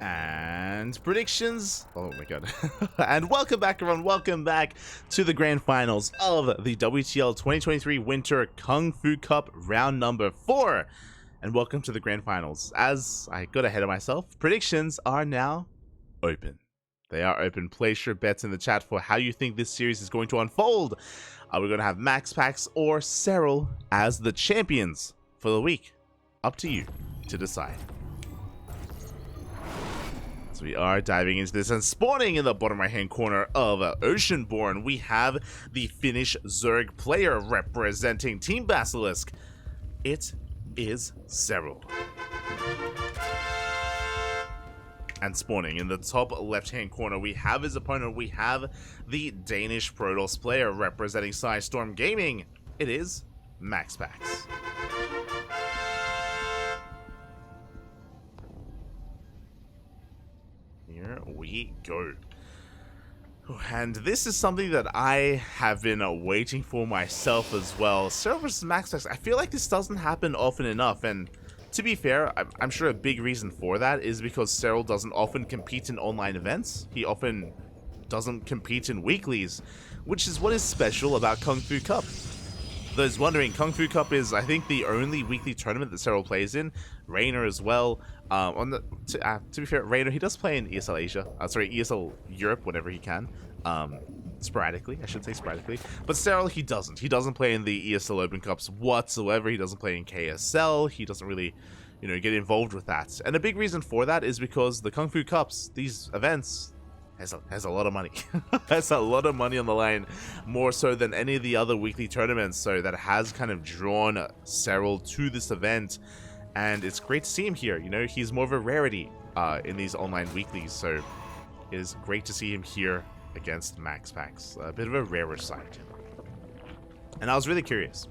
And predictions. Oh my god. And welcome back, everyone. Welcome back to the grand finals of the WTL 2023 Winter KungFu Cup round number 4. And welcome to the grand finals. As I got ahead of myself, predictions are now open. They are open. Place your bets in the chat for how you think this series is going to unfold. Are we going to have MaxPax or Serral as the champions for the week? Up to you to decide. So we are diving into this, and spawning in the bottom right hand corner of Oceanborn, we have the Finnish Zerg player representing Team Basilisk. It is Serral. And spawning in the top left hand corner, we have his opponent. We have the Danish Protoss player representing Storm Gaming. It is MaxPax. Here we go. And this is something that I have been waiting for myself as well. Serral versus MaxPax, I feel like this doesn't happen often enough, and to be fair, I'm sure a big reason for that is because Serral doesn't often compete in online events. He often doesn't compete in weeklies, which is what is special about KungFu Cup. Those wondering, KungFu Cup is, I think, the only weekly tournament that Serral plays in. Rainer as well. To be fair, Rainer, he does play in ESL Asia. ESL Europe whenever he can. Sporadically, I should say sporadically. But Serral, he doesn't. He doesn't play in the ESL Open Cups whatsoever. He doesn't play in KSL. He doesn't really, get involved with that. And a big reason for that is because the KungFu Cups, these events, has a lot of money. Has a lot of money on the line, more so than any of the other weekly tournaments. So that has kind of drawn Serral to this event, and it's great to see him here. He's more of a rarity in these online weeklies, so it is great to see him here against MaxPax. A bit of a rarer side. And I was really curious.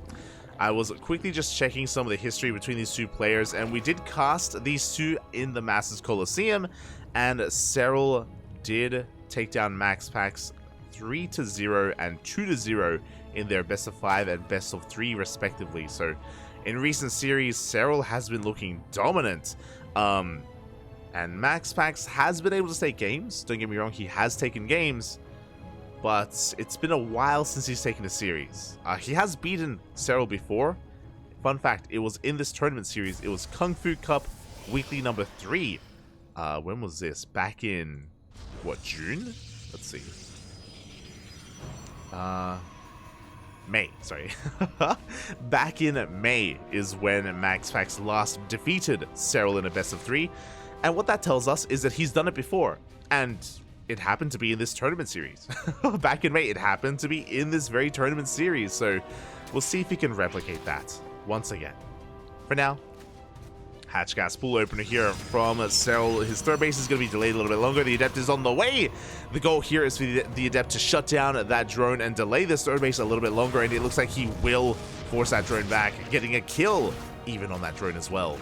I was quickly just checking some of the history between these two players, and we did cast these two in the Masters Coliseum, and Serral did take down MaxPax 3-0 and 2-0 in their best of 5 and best of 3 respectively. So in recent series, Serral has been looking dominant, and MaxPax has been able to take games. Don't get me wrong, he has taken games, but it's been a while since he's taken a series. He has beaten Serral before. Fun fact, it was in this tournament series. It was KungFu Cup weekly number 3. When was this? Back in June? Let's see. May, sorry. Back in May is when MaxPax last defeated Serral in a best of 3. And what that tells us is that he's done it before. And it happened to be in this tournament series. Back in May, it happened to be in this very tournament series. So we'll see if he can replicate that once again. For now, hatch gas pool opener here from Serral. His third base is going to be delayed a little bit longer. The Adept is on the way. The goal here is for the Adept to shut down that drone and delay this third base a little bit longer, and it looks like he will force that drone back, getting a kill even on that drone as well.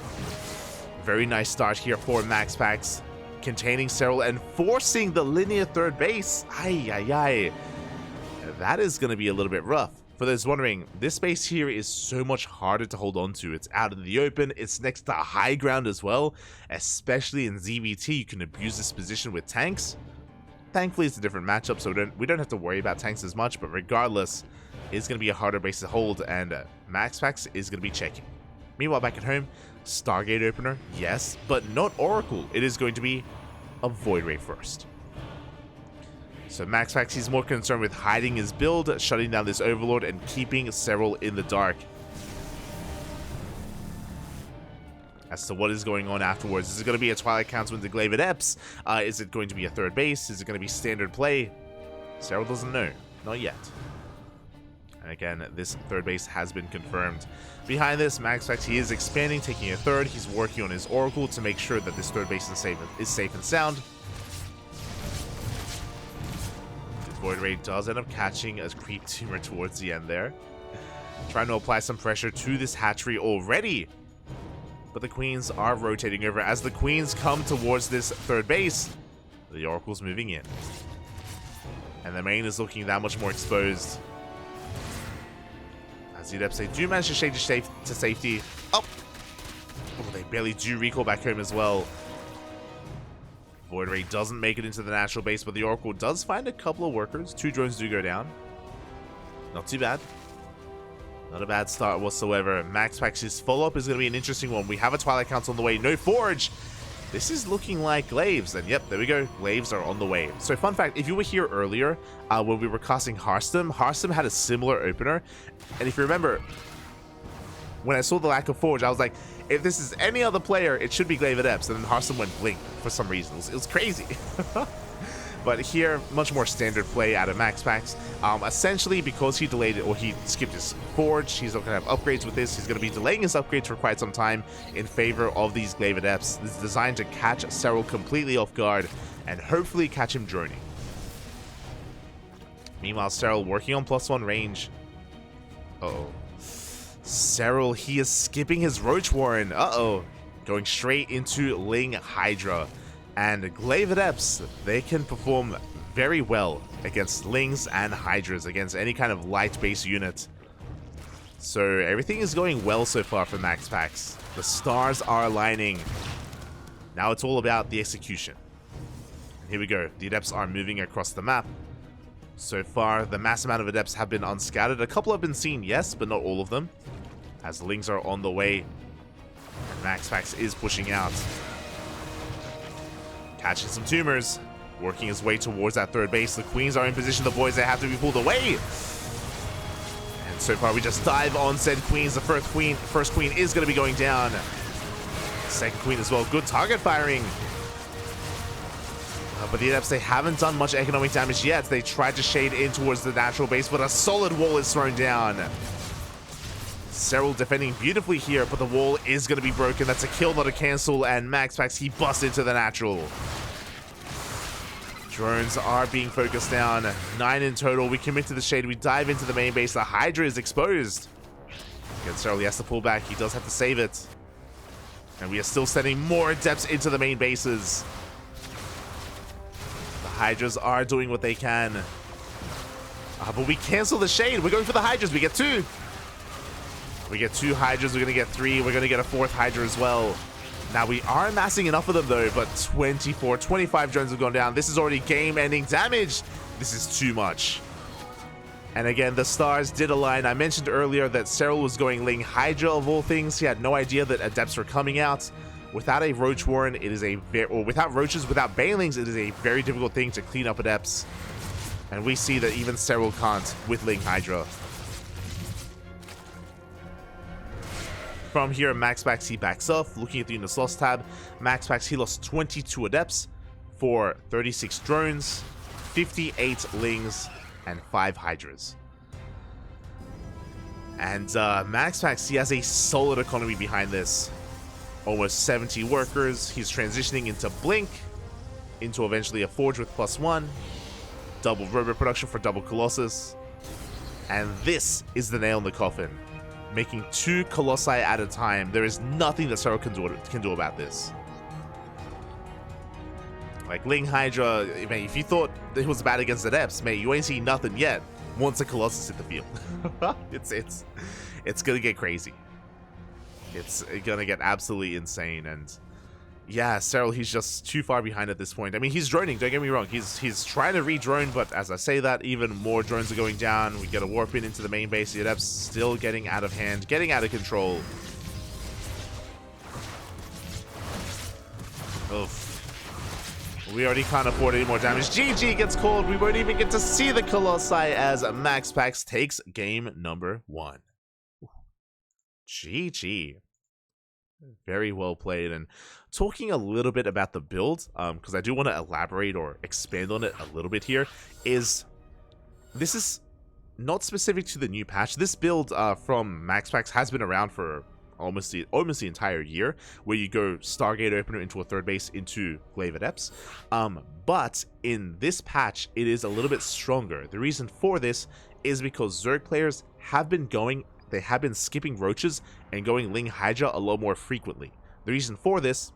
Very nice start here for MaxPax, containing Serral and forcing the linear third base. Ay. That is going to be a little bit rough. For those wondering, this base here is so much harder to hold on to. It's out in the open, it's next to high ground as well, especially in ZvP. You can abuse this position with tanks. Thankfully, it's a different matchup, so we don't have to worry about tanks as much, but regardless, it's going to be a harder base to hold, and MaxPax is going to be checking. Meanwhile, back at home, Stargate opener, yes, but not Oracle. It is going to be a Void Ray first. So MaxPax is more concerned with hiding his build, shutting down this Overlord, and keeping Serral in the dark. As to what is going on afterwards, is it going to be a Twilight Council into Glaive Adepts? Is it going to be a third base? Is it going to be standard play? Serral doesn't know. Not yet. And again, this third base has been confirmed. Behind this, MaxPax, he is expanding, taking a third. He's working on his Oracle to make sure that this third base is safe and sound. Void Ray does end up catching a creep tumor towards the end there. Trying to apply some pressure to this hatchery already. But the Queens are rotating over. As the Queens come towards this third base, the Oracle's moving in. And the main is looking that much more exposed. As Adepts, they do manage to shade to safety. Oh, they barely do recall back home as well. Void Ray doesn't make it into the natural base, but the Oracle does find a couple of workers. 2 drones do go down. Not too bad. Not a bad start whatsoever. MaxPax's follow-up is going to be an interesting one. We have a Twilight Council on the way. No Forge. This is looking like Glaives. And yep, there we go. Glaives are on the way. So fun fact, if you were here earlier when we were casting Hearthstone had a similar opener. And if you remember, when I saw the lack of Forge, I was like, if this is any other player, it should be Glaive Adepts. And then Hearthstone went Blink for some reason. It was crazy. But here, much more standard play out of MaxPax. Essentially, because he delayed it, or he skipped his Forge, he's not going to have upgrades with this. He's going to be delaying his upgrades for quite some time in favor of these Glaive Adepts. This is designed to catch Serral completely off guard and hopefully catch him droning. Meanwhile, Serral working on +1 range. Uh-oh. Serral, he is skipping his Roach Warren. Uh-oh. Going straight into Ling Hydra. And Glaive Adepts, they can perform very well against Lings and Hydras, against any kind of light base unit. So everything is going well so far for MaxPax. The stars are aligning. Now it's all about the execution. And here we go. The Adepts are moving across the map. So far, the mass amount of Adepts have been unscattered. A couple have been seen, yes, but not all of them. As Lings are on the way. And MaxPax is pushing out. Catching some tumors, working his way towards that third base. The Queens are in position. The Voids, they have to be pulled away. And so far, we just dive on said Queens. The first Queen is going to be going down. Second Queen as well. Good target firing. But the Adepts, they haven't done much economic damage yet. They tried to shade in towards the natural base, but a solid wall is thrown down. Serral defending beautifully here, but the wall is going to be broken. That's a kill, not a cancel, and MaxPax, he busts into the natural. Drones are being focused down. 9 in total. We commit to the shade. We dive into the main base. The Hydra is exposed. Again, Serral, he has to pull back. He does have to save it. And we are still sending more Adepts into the main bases. The Hydras are doing what they can. But we cancel the shade. We're going for the Hydras. We get 2. We get 2 Hydras, we're going to get 3, we're going to get a 4th Hydra as well. Now we are amassing enough of them though, but 24, 25 drones have gone down. This is already game-ending damage. This is too much. And again, the stars did align. I mentioned earlier that Serral was going Ling Hydra of all things. He had no idea that Adepts were coming out. Without a Roach Warren, it is without Roaches, without Banelings, it is a very difficult thing to clean up Adepts. And we see that even Serral can't with Ling Hydra. From here, MaxPax, he backs off. Looking at the units lost tab, MaxPax, he lost 22 Adepts for 36 drones, 58 Lings, and 5 Hydras. And MaxPax, he has a solid economy behind this. Almost 70 workers. He's transitioning into Blink, into eventually a Forge with +1, double Robo production for double Colossus. And this is the nail in the coffin. Making 2 Colossi at a time. There is nothing that Serral can do about this. Like Ling Hydra, man, if you thought it was bad against Adepts, mate, you ain't seen nothing yet. Once a Colossus hit the field, it's gonna get crazy. It's gonna get absolutely insane. And yeah, Serral, he's just too far behind at this point. I mean, he's droning, don't get me wrong. He's trying to re-drone, but as I say that, even more drones are going down. We get a warp in into the main base. The Adepts still getting out of hand, getting out of control. Oof. We already can't afford any more damage. GG gets called. We won't even get to see the Colossi as MaxPax takes game number 1. GG. Very well played. And talking a little bit about the build, because I do want to elaborate or expand on it a little bit here, is this is not specific to the new patch. This build from MaxPax has been around for almost the entire year, where you go Stargate Opener into a third base into Glaive Adepts. But in this patch, it is a little bit stronger. The reason for this is because Zerg players have been skipping Roaches and going Ling Hydra a lot more frequently. The reason for this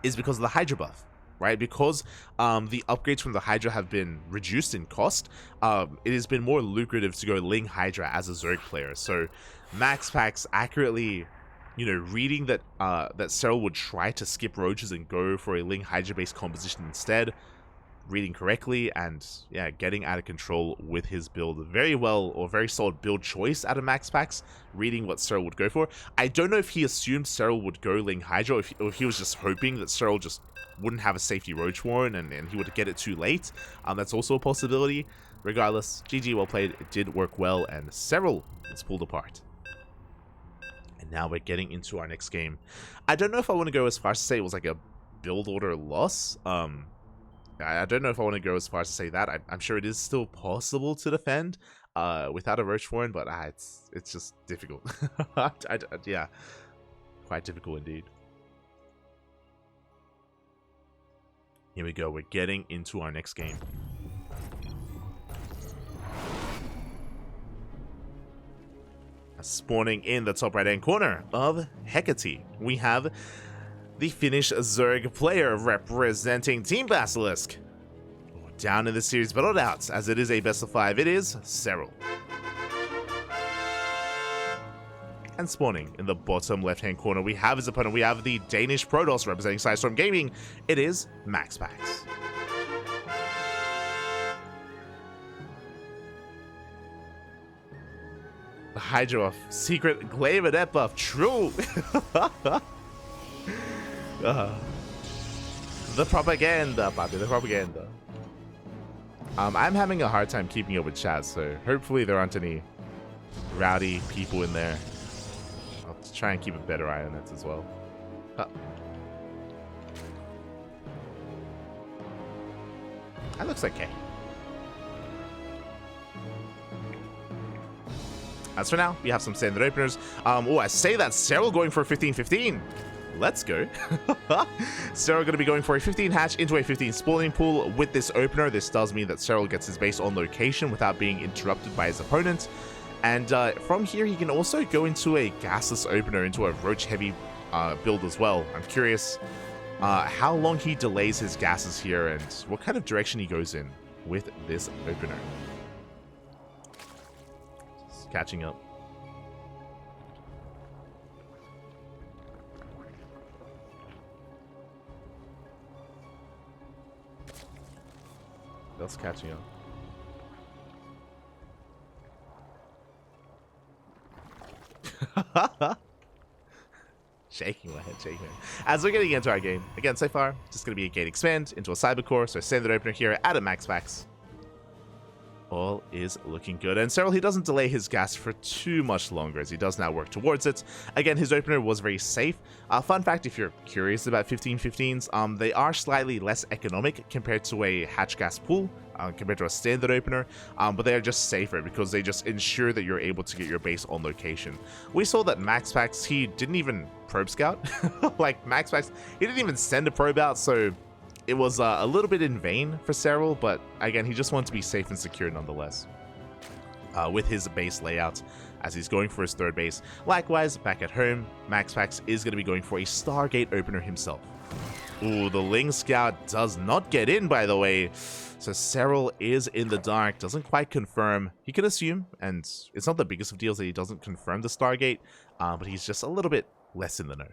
is because of the Hydra buff, right? Because the upgrades from the Hydra have been reduced in cost, it has been more lucrative to go Ling Hydra as a Zerg player. So MaxPax accurately you know, reading that that Serral would try to skip roaches and go for a Ling Hydra based composition instead, reading correctly, and yeah, getting out of control with his build. Very well, or very solid build choice out of MaxPax, reading what Serral would go for. I don't know if he assumed Serral would go Ling Hydra, or if he was just hoping that Serral just wouldn't have a safety Roach Warren and he would get it too late. That's also a possibility. Regardless, GG, well played. It did work well, and Serral is pulled apart. And now we're getting into our next game. I don't know if I want to go as far as to say it was like a build order loss. I don't know if I want to go as far as to say that. I'm sure it is still possible to defend without a Roach Warren, but it's just difficult. Yeah, quite difficult indeed. Here we go. We're getting into our next game. Spawning in the top right-hand corner of Hecate, we have the Finnish Zerg player representing Team Basilisk. Down in the series battled out, as it is a best of 5, it is Serral. And spawning in the bottom left-hand corner, we have his opponent. We have the Danish Protoss representing Sidestorm Gaming. It is MaxPax. The Hydra buff, secret Glaive Adept buff, true. The propaganda, Bobby, the propaganda. I'm having a hard time keeping up with chat, so hopefully there aren't any rowdy people in there. I'll try and keep a better eye on it as well. That looks okay. As for now, we have some standard openers. Oh, I say that Serral going for a 15-15. Let's go. Serral going to be going for a 15 hatch into a 15 spawning pool with this opener. This does mean that Serral gets his base on location without being interrupted by his opponent. And from here, he can also go into a gasless opener, into a roach heavy build as well. I'm curious how long he delays his gases here and what kind of direction he goes in with this opener. Just catching up. That's catching up. Shaking my head, shaking my head. As we're getting into our game, again, so far, just going to be a gate expand into a cybercore, so standard opener here at a MaxPax. All is looking good. And Serral, he doesn't delay his gas for too much longer as he does now work towards it. Again, his opener was very safe. Fun fact, if you're curious about 15-15s, they are slightly less economic compared to a hatch gas pool, compared to a standard opener, but they are just safer because they just ensure that you're able to get your base on location. We saw that MaxPax, he didn't even probe scout. Like, MaxPax, he didn't even send a probe out, so it was a little bit in vain for Serral, but again, he just wanted to be safe and secure nonetheless with his base layout as he's going for his third base. Likewise, back at home, MaxPax is going to be going for a Stargate opener himself. Ooh, the Ling Scout does not get in, by the way. So Serral is in the dark, doesn't quite confirm. He can assume, and it's not the biggest of deals that he doesn't confirm the Stargate, but he's just a little bit less in the know.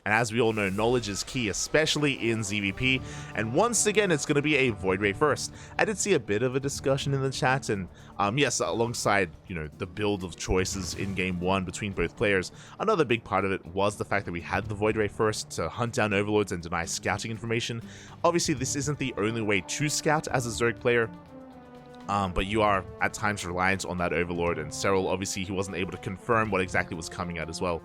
And as we all know, knowledge is key, especially in ZvP. And once again, it's going to be a Void Ray first. I did see a bit of a discussion in the chat, and yes, alongside, you know, the build of choices in Game 1 between both players, another big part of it was the fact that we had the Void Ray first to hunt down overlords and deny scouting information. Obviously, this isn't the only way to scout as a Zerg player. But you are at times reliant on that overlord, and Serral, obviously, he wasn't able to confirm what exactly was coming out as well.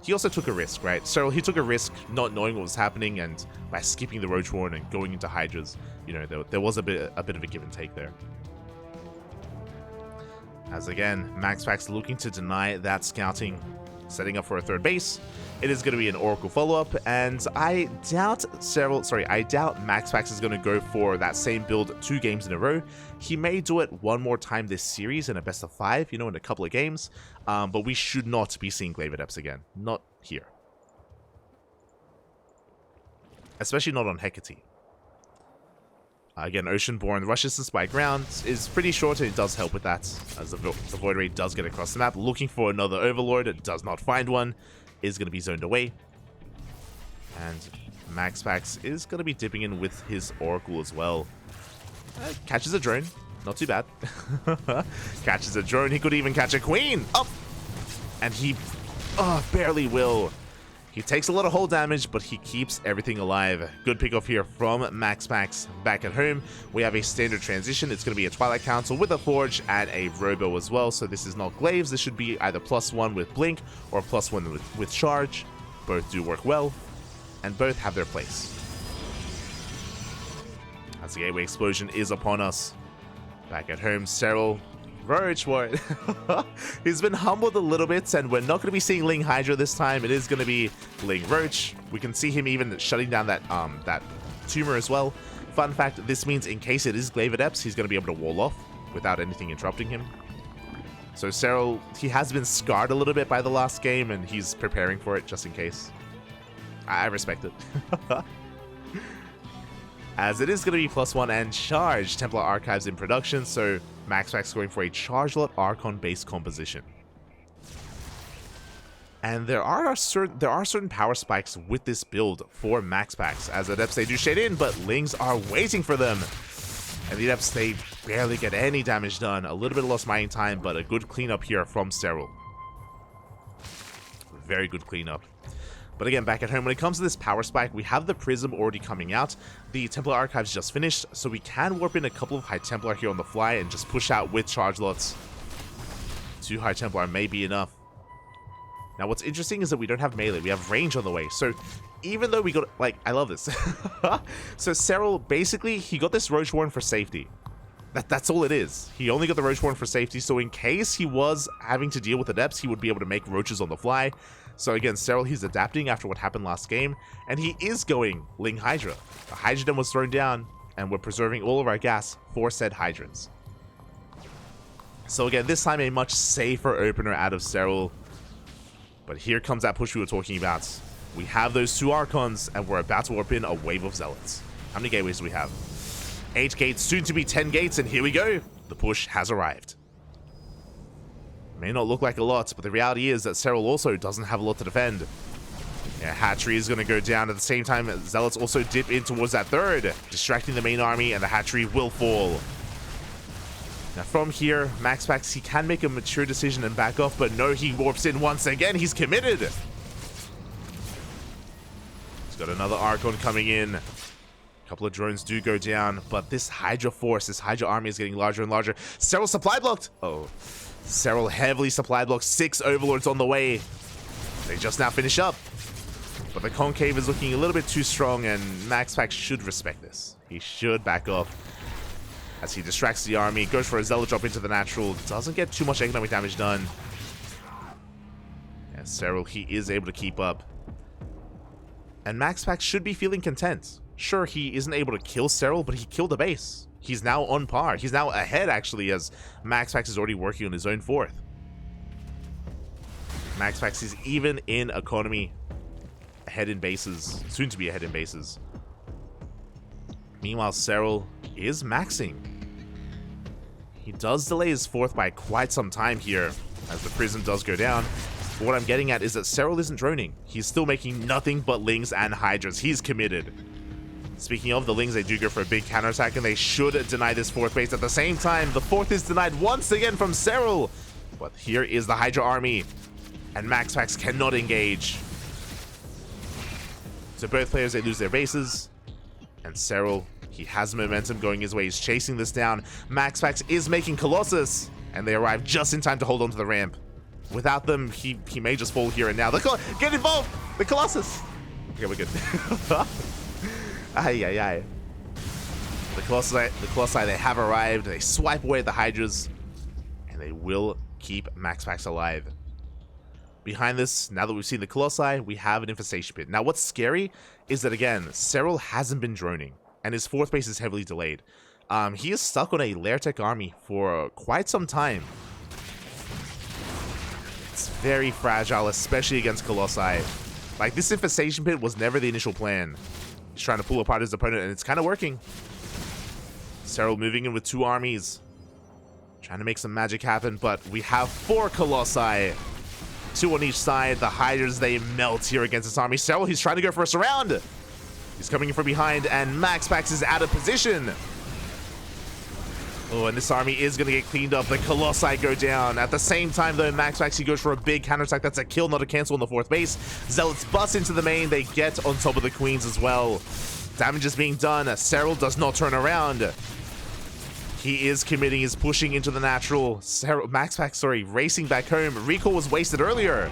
He also took a risk, right? Serral, he took a risk not knowing what was happening, and by skipping the Roach Warren and going into Hydras, you know, there was a bit of a give and take there. As again, MaxPax looking to deny that scouting, setting up for a third base. It is going to be an Oracle follow-up, and I doubt MaxPax is going to go for that same build 2 games in a row. He may do it one more time this series in a best of 5, you know, in a couple of games, but we should not be seeing Glaive Adepts again. Not here. Especially not on Hecate. Again, Oceanborn rushes to spike ground, is pretty short, and it does help with that, as the Void Ray does get across the map, looking for another Overlord, it does not find one, is going to be zoned away. And MaxPax is going to be dipping in with his Oracle as well. Catches a drone, not too bad. Catches a drone, he could even catch a Queen! Up! And he barely will. He takes a lot of hull damage, but he keeps everything alive. Good pickoff here from MaxPax. Back at home, we have a standard transition. It's going to be a Twilight Council with a Forge and a Robo as well. So this is not Glaives. This should be either +1 with Blink or +1 with Charge. Both do work well, and both have their place. As the Gateway Explosion is upon us. Back at home, Serral. Roach, what? He's been humbled a little bit, and we're not going to be seeing Ling Hydra this time. It is going to be Ling Roach. We can see him even shutting down that tumor as well. Fun fact, this means in case it is Glaive Adepts, he's going to be able to wall off without anything interrupting him. So Serral, he has been scarred a little bit by the last game, and he's preparing for it just in case. I respect it. As it is going to be +1 and Charge. Templar Archives in production, so MaxPax going for a Charge Lot Archon-based composition. And there are certain power spikes with this build for MaxPax. As Adepts, they do shade in, but Lings are waiting for them. And the Adepts, they barely get any damage done. A little bit of lost mining time, but a good cleanup here from Serral. Very good cleanup. But again, back at home, when it comes to this power spike, we have the Prism already coming out. The Templar Archives just finished, so we can warp in a couple of High Templar here on the fly and just push out with Charge Lots. 2 High Templar may be enough. Now, what's interesting is that we don't have melee. We have range on the way. So, even though we got... Like, I love this. So, Serral, basically, he got this Roach Warren for safety. That's all it is. He only got the Roach Warren for safety, so in case he was having to deal with Adepts, he would be able to make Roaches on the fly. So again, Serral, he's adapting after what happened last game, and he is going Ling Hydra. The Hydra was thrown down, and we're preserving all of our gas for said Hydrants. So again, this time a much safer opener out of Serral. But here comes that push we were talking about. We have those 2 Archons, and we're about to warp in a wave of Zealots. How many gateways do we have? 8 gates, soon to be 10 gates, and here we go. The push has arrived. May not look like a lot, but the reality is that Serral also doesn't have a lot to defend. Yeah, Hatchery is going to go down at the same time. Zealots also dip in towards that 3rd, distracting the main army, and the Hatchery will fall. Now from here, MaxPax, he can make a mature decision and back off, but no, he warps in once again. He's committed. He's got another Archon coming in. A couple of drones do go down, but this Hydra force, this Hydra army is getting larger and larger. Serral supply blocked. Oh. Serral heavily supply blocked. 6 Overlords on the way. They just now finish up. But the Concave is looking a little bit too strong, and MaxPax should respect this. He should back off. As he distracts the army, goes for a Zealot drop into the natural. Doesn't get too much economic damage done. Yeah, Serral, he is able to keep up. And MaxPax should be feeling content. Sure, he isn't able to kill Serral, but he killed the base. He's now on par. He's now ahead, actually, as MaxPax is already working on his own 4th. MaxPax is even in economy, ahead in bases, soon to be ahead in bases. Meanwhile, Serral is maxing. He does delay his 4th by quite some time here, as the Prism does go down. But what I'm getting at is that Serral isn't droning. He's still making nothing but Lings and Hydras. He's committed. Speaking of the Lings, they do go for a big counterattack, and they should deny this 4th base. At the same time, the 4th is denied once again from Serral. But here is the Hydra army, and MaxPax cannot engage. So both players, they lose their bases, and Serral, he has momentum going his way. He's chasing this down. MaxPax is making Colossus, and they arrive just in time to hold on to the ramp. Without them, he may just fall here and now. Get involved! The Colossus! Okay, we're good. Ay, ay, ay. The Colossi, they have arrived. They swipe away the Hydras, and they will keep MaxPax alive. Behind this, now that we've seen the Colossi, we have an Infestation Pit. Now, what's scary is that, again, Serral hasn't been droning, and his 4th base is heavily delayed. He is stuck on a Lairtech army for quite some time. It's very fragile, especially against Colossi. Like, this Infestation Pit was never the initial plan. He's trying to pull apart his opponent, and it's kind of working. Serral moving in with 2 armies. Trying to make some magic happen, but we have 4 Colossi. 2 on each side. The Hydras, they melt here against this army. Serral, he's trying to go for a surround. He's coming in from behind, and MaxPax is out of position. Oh, and this army is going to get cleaned up. The Colossi go down. At the same time, though, MaxPax, he goes for a big counterattack. That's a kill, not a cancel on the 4th base. Zealots bust into the main. They get on top of the Queens as well. Damage is being done. Serral does not turn around. He is committing, is pushing into the natural. MaxPax, sorry, racing back home. Recall was wasted earlier.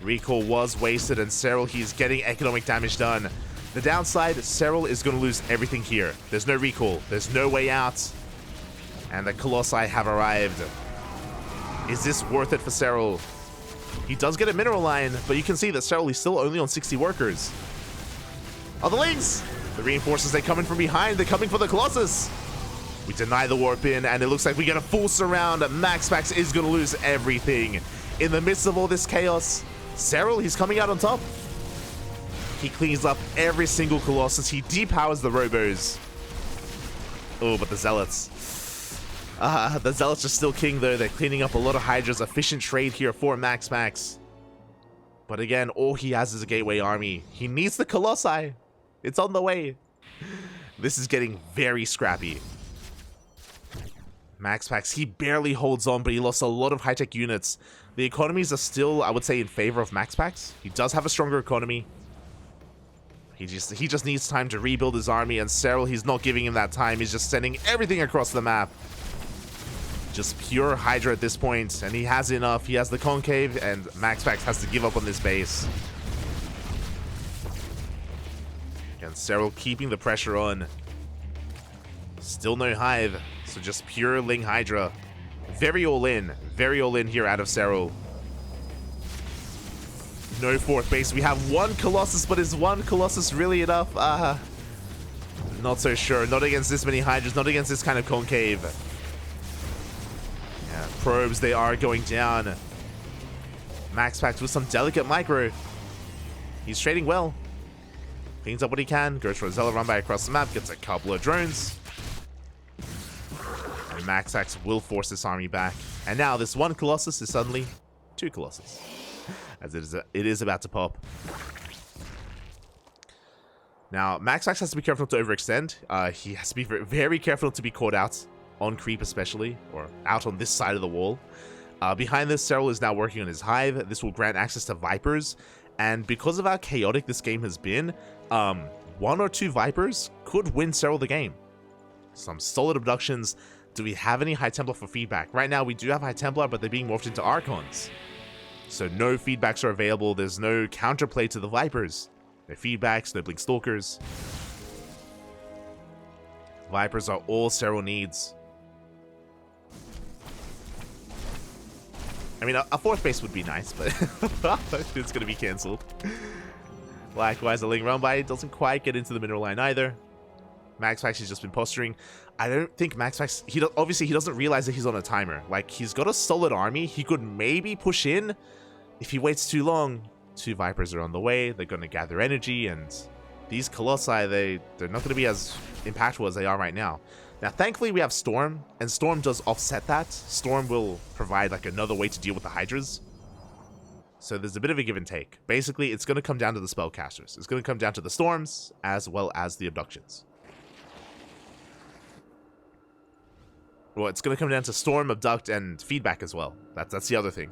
Recall was wasted, and Serral, he's getting economic damage done. The downside, Serral is going to lose everything here. There's no recall. There's no way out. And the Colossi have arrived. Is this worth it for Serral? He does get a mineral line, but you can see that Serral is still only on 60 workers. Oh, the Lings! The reinforcements, they come in from behind. They're coming for the Colossus. We deny the warp in, and it looks like we get a full surround. MaxPax is going to lose everything. In the midst of all this chaos, Serral, he's coming out on top. He cleans up every single Colossus. He depowers the Robos. Oh, but the Zealots. The Zealots are still king, though. They're cleaning up a lot of Hydras. Efficient trade here for MaxPax. But again, all he has is a gateway army. He needs the Colossi. It's on the way. This is getting very scrappy. MaxPax, he barely holds on, but he lost a lot of high-tech units. The economies are still, I would say, in favor of MaxPax. He does have a stronger economy. He just needs time to rebuild his army, and Serral, he's not giving him that time. He's just sending everything across the map. Just pure Hydra at this point, and he has enough. He has the concave, and MaxPax has to give up on this base. And Serral keeping the pressure on. Still no Hive, so just pure Ling Hydra. Very all in here out of Serral. No 4th base. We have 1 Colossus, but is 1 Colossus really enough? Not so sure. Not against this many Hydras, not against this kind of concave. Yeah, probes, they are going down. MaxPax with some delicate micro. He's trading well. Cleans up what he can, goes for a Zealot run by across the map, gets a couple of drones. And MaxPax will force this army back. And now this 1 Colossus is suddenly 2 Colossus. As it is about to pop. Now, MaxPax has to be careful not to overextend. He has to be very careful not to be caught out on creep especially, or out on this side of the wall. Behind this, Serral is now working on his Hive. This will grant access to Vipers. And because of how chaotic this game has been, 1 or 2 Vipers could win Serral the game. Some solid abductions. Do we have any High Templar for feedback? Right now, we do have High Templar, but they're being morphed into Archons. So no feedbacks are available. There's no counterplay to the Vipers. No feedbacks, no Blink Stalkers. Vipers are all Serral needs. I mean, a 4th base would be nice, but it's going to be cancelled. Likewise, a Ling run by doesn't quite get into the mineral line either. MaxPax has just been posturing. I don't think MaxPax, obviously he doesn't realize that he's on a timer. Like, he's got a solid army. He could maybe push in. If he waits too long, 2 Vipers are on the way. They're going to gather energy, and these Colossi, they're not going to be as impactful as they are right now. Now, thankfully, we have Storm, and Storm does offset that. Storm will provide, like, another way to deal with the Hydras. So there's a bit of a give and take. Basically, it's going to come down to the Spellcasters. It's going to come down to the Storms, as well as the Abductions. Well, it's going to come down to Storm, Abduct, and Feedback as well. That's the other thing.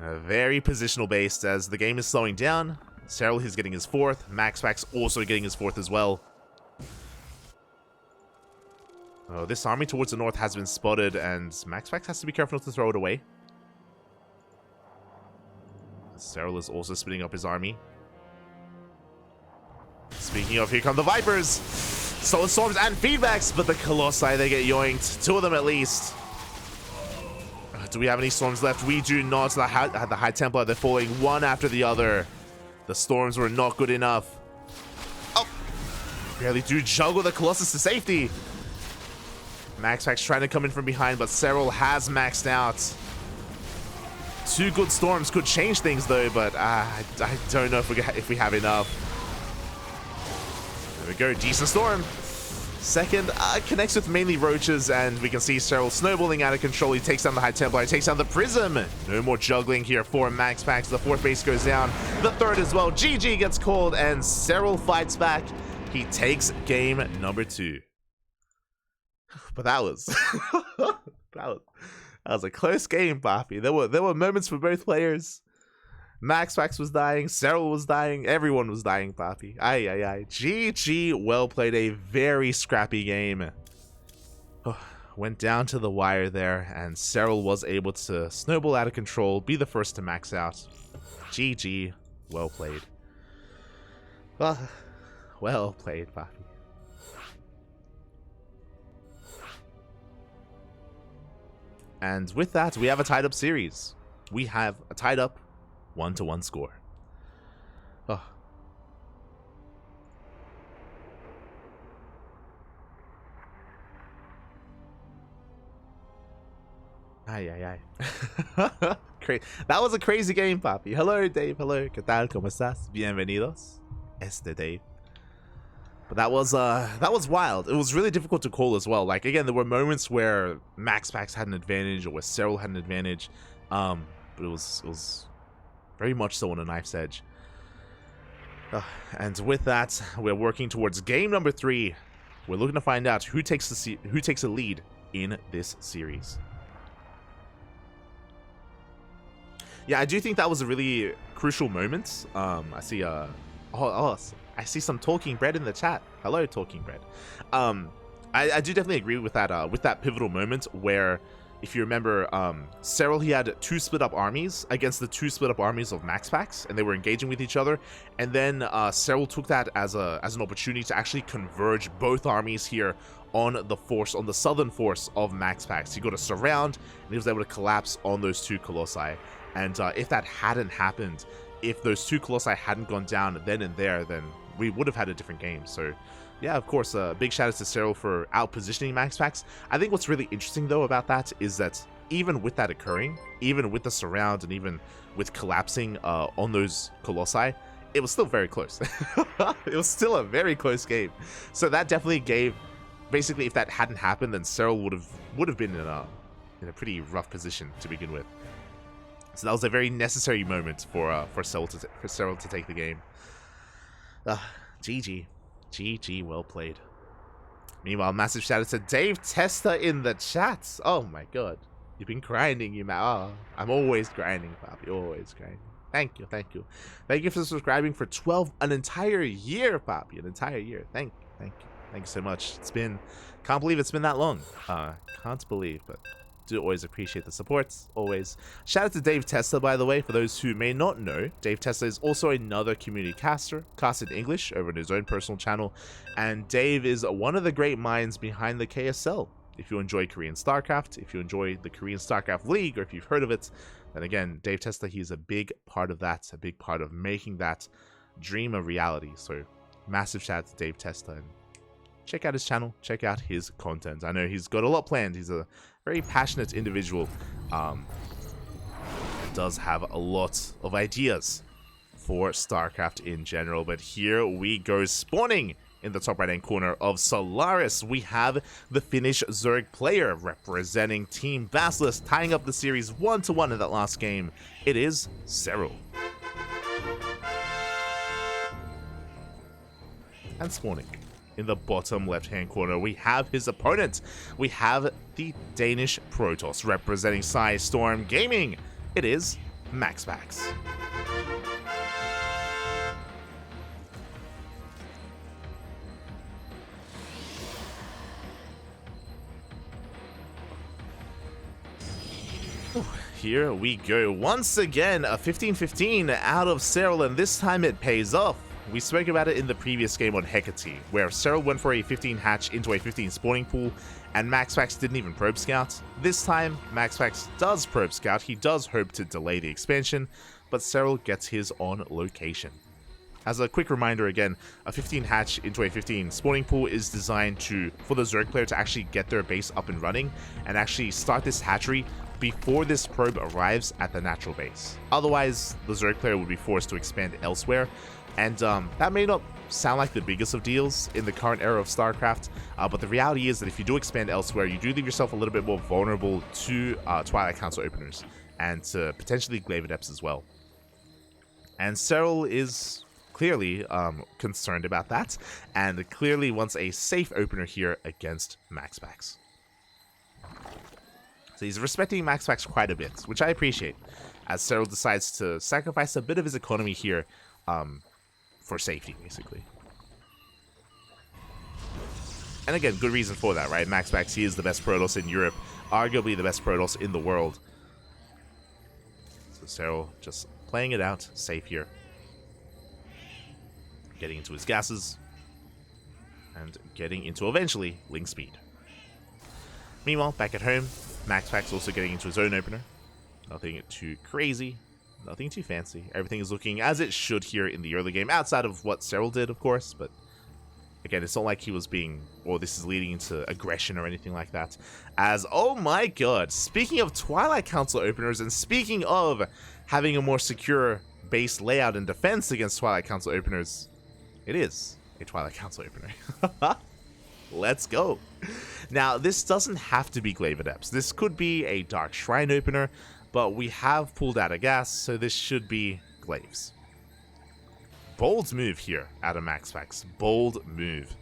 Very positional based as the game is slowing down. Serral is getting his 4th. MaxPax also getting his 4th as well. Oh, this army towards the north has been spotted, and MaxPax has to be careful not to throw it away. Serral is also spinning up his army. Speaking of, here come the Vipers! Solid Storms and Feedbacks, but the Colossi, they get yoinked. 2 of them at least. Do we have any Storms left? We do not. The High Templar, they're falling one after the other. The Storms were not good enough. Oh! Barely do juggle the Colossus to safety. MaxPax trying to come in from behind, but Serral has maxed out. 2 good Storms could change things though, but I don't know if we have enough. we go, decent storm. Second, connects with mainly roaches, and we can see Serral snowballing out of control. He takes down the High Templar, he takes down the Prism. No more juggling here for MaxPax. The fourth base goes down, the third as well. GG gets called, and Serral fights back. He takes game number 2. But that was that was a close game, Papi. There were moments for both players. MaxPax was dying, Serral was dying, everyone was dying, Papi. Aye. GG, well played. A very scrappy game. Went down to the wire there, and Serral was able to snowball out of control, be the first to max out. GG, well played. Well played, Papi. And with that, we have a tied up series. We have a tied up 1-1 score. Aye. That was a crazy game, Papi. Hello, Dave. Hello. ¿Qué tal? ¿Cómo estás? Bienvenidos. Dave. But that was wild. It was really difficult to call as well. Like, again, there were moments where MaxPax had an advantage or where Serral had an advantage. But it was very much so on a knife's edge. And with that, we're working towards game number 3. We're looking to find out who takes the lead in this series. Yeah, I do think that was a really crucial moment. I see I see some Talking Bread in the chat. Hello, Talking Bread. I do definitely agree with that pivotal moment where, if you remember, Serral, he had 2 split up armies against the 2 split up armies of MaxPax, and they were engaging with each other. And then Serral took that as an opportunity to actually converge both armies here on the southern force of MaxPax. He got a surround, and he was able to collapse on those 2 colossi. And if that hadn't happened, if those 2 colossi hadn't gone down then and there, then we would have had a different game. So yeah, of course, big shout out to Serral for out-positioning MaxPax. I think what's really interesting, though, about that is that even with that occurring, even with the surround and even with collapsing on those colossi, it was still very close. It was still a very close game. So that definitely gave, basically, if that hadn't happened, then Serral would have been in a pretty rough position to begin with. So that was a very necessary moment for Serral to take the game. GG, well played. Meanwhile, massive shout out to Dave Tester in the chat. Oh my god, you've been grinding, you man. Oh, I'm always grinding, Papi. Always grinding. Thank you for subscribing for an entire year, Papi. An entire year. Thank you so much. Can't believe it's been that long. Can't believe, but do always appreciate the support, always. Shout out to Dave Testa, by the way. For those who may not know, Dave Testa is also another community caster, casts in English over on his own personal channel, and Dave is one of the great minds behind the KSL. If you enjoy Korean StarCraft, if you enjoy the Korean StarCraft League, or if you've heard of it, then again, Dave Testa, he's a big part of that, a big part of making that dream a reality. So massive shout out to Dave Testa, and check out his channel, check out his content. I know he's got a lot planned. He's a very passionate individual, does have a lot of ideas for StarCraft in general. But here we go, spawning in the top right hand corner of Solaris, we have the Finnish Zerg player representing Team Basilisk, tying up the series 1-1 in that last game. It is Serral. And spawning in the bottom left-hand corner, we have his opponent. We have the Danish Protoss representing Storm Gaming. It is MaxPax. Here we go. Once again, a 15-15 out of Serral, and this time it pays off. We spoke about it in the previous game on Hecate, where Serral went for a 15 hatch into a 15 spawning pool, and MaxPax didn't even probe scout. This time, MaxPax does probe scout. He does hope to delay the expansion, but Serral gets his on location. As a quick reminder again, a 15 hatch into a 15 spawning pool is designed for the Zerg player to actually get their base up and running, and actually start this hatchery before this probe arrives at the natural base. Otherwise, the Zerg player would be forced to expand elsewhere, And that may not sound like the biggest of deals in the current era of StarCraft, but the reality is that if you do expand elsewhere, you do leave yourself a little bit more vulnerable to Twilight Council openers, and to potentially Glaive Adepts as well. And Serral is clearly concerned about that, and clearly wants a safe opener here against MaxPax. So he's respecting MaxPax quite a bit, which I appreciate, as Serral decides to sacrifice a bit of his economy here for safety, basically. And again, good reason for that, right? MaxPax, he is the best Protoss in Europe, arguably the best Protoss in the world. So Serral just playing it out, safe here. Getting into his gases, and getting into, eventually, Link Speed. Meanwhile, back at home, MaxPax also getting into his own opener. Nothing too crazy, nothing too fancy. Everything is looking as it should here in the early game, outside of what Serral did, of course, but again, it's not like he was being, or this is leading into aggression or anything like that. As, oh my god, speaking of Twilight Council openers, and speaking of having a more secure base layout and defense against Twilight Council openers, it is a Twilight Council opener. Let's go. Now, this doesn't have to be Glaive Adepts. This could be a Dark Shrine opener, but we have pulled out a gas, so this should be Glaives. Bold move here out of MaxPax. Bold move.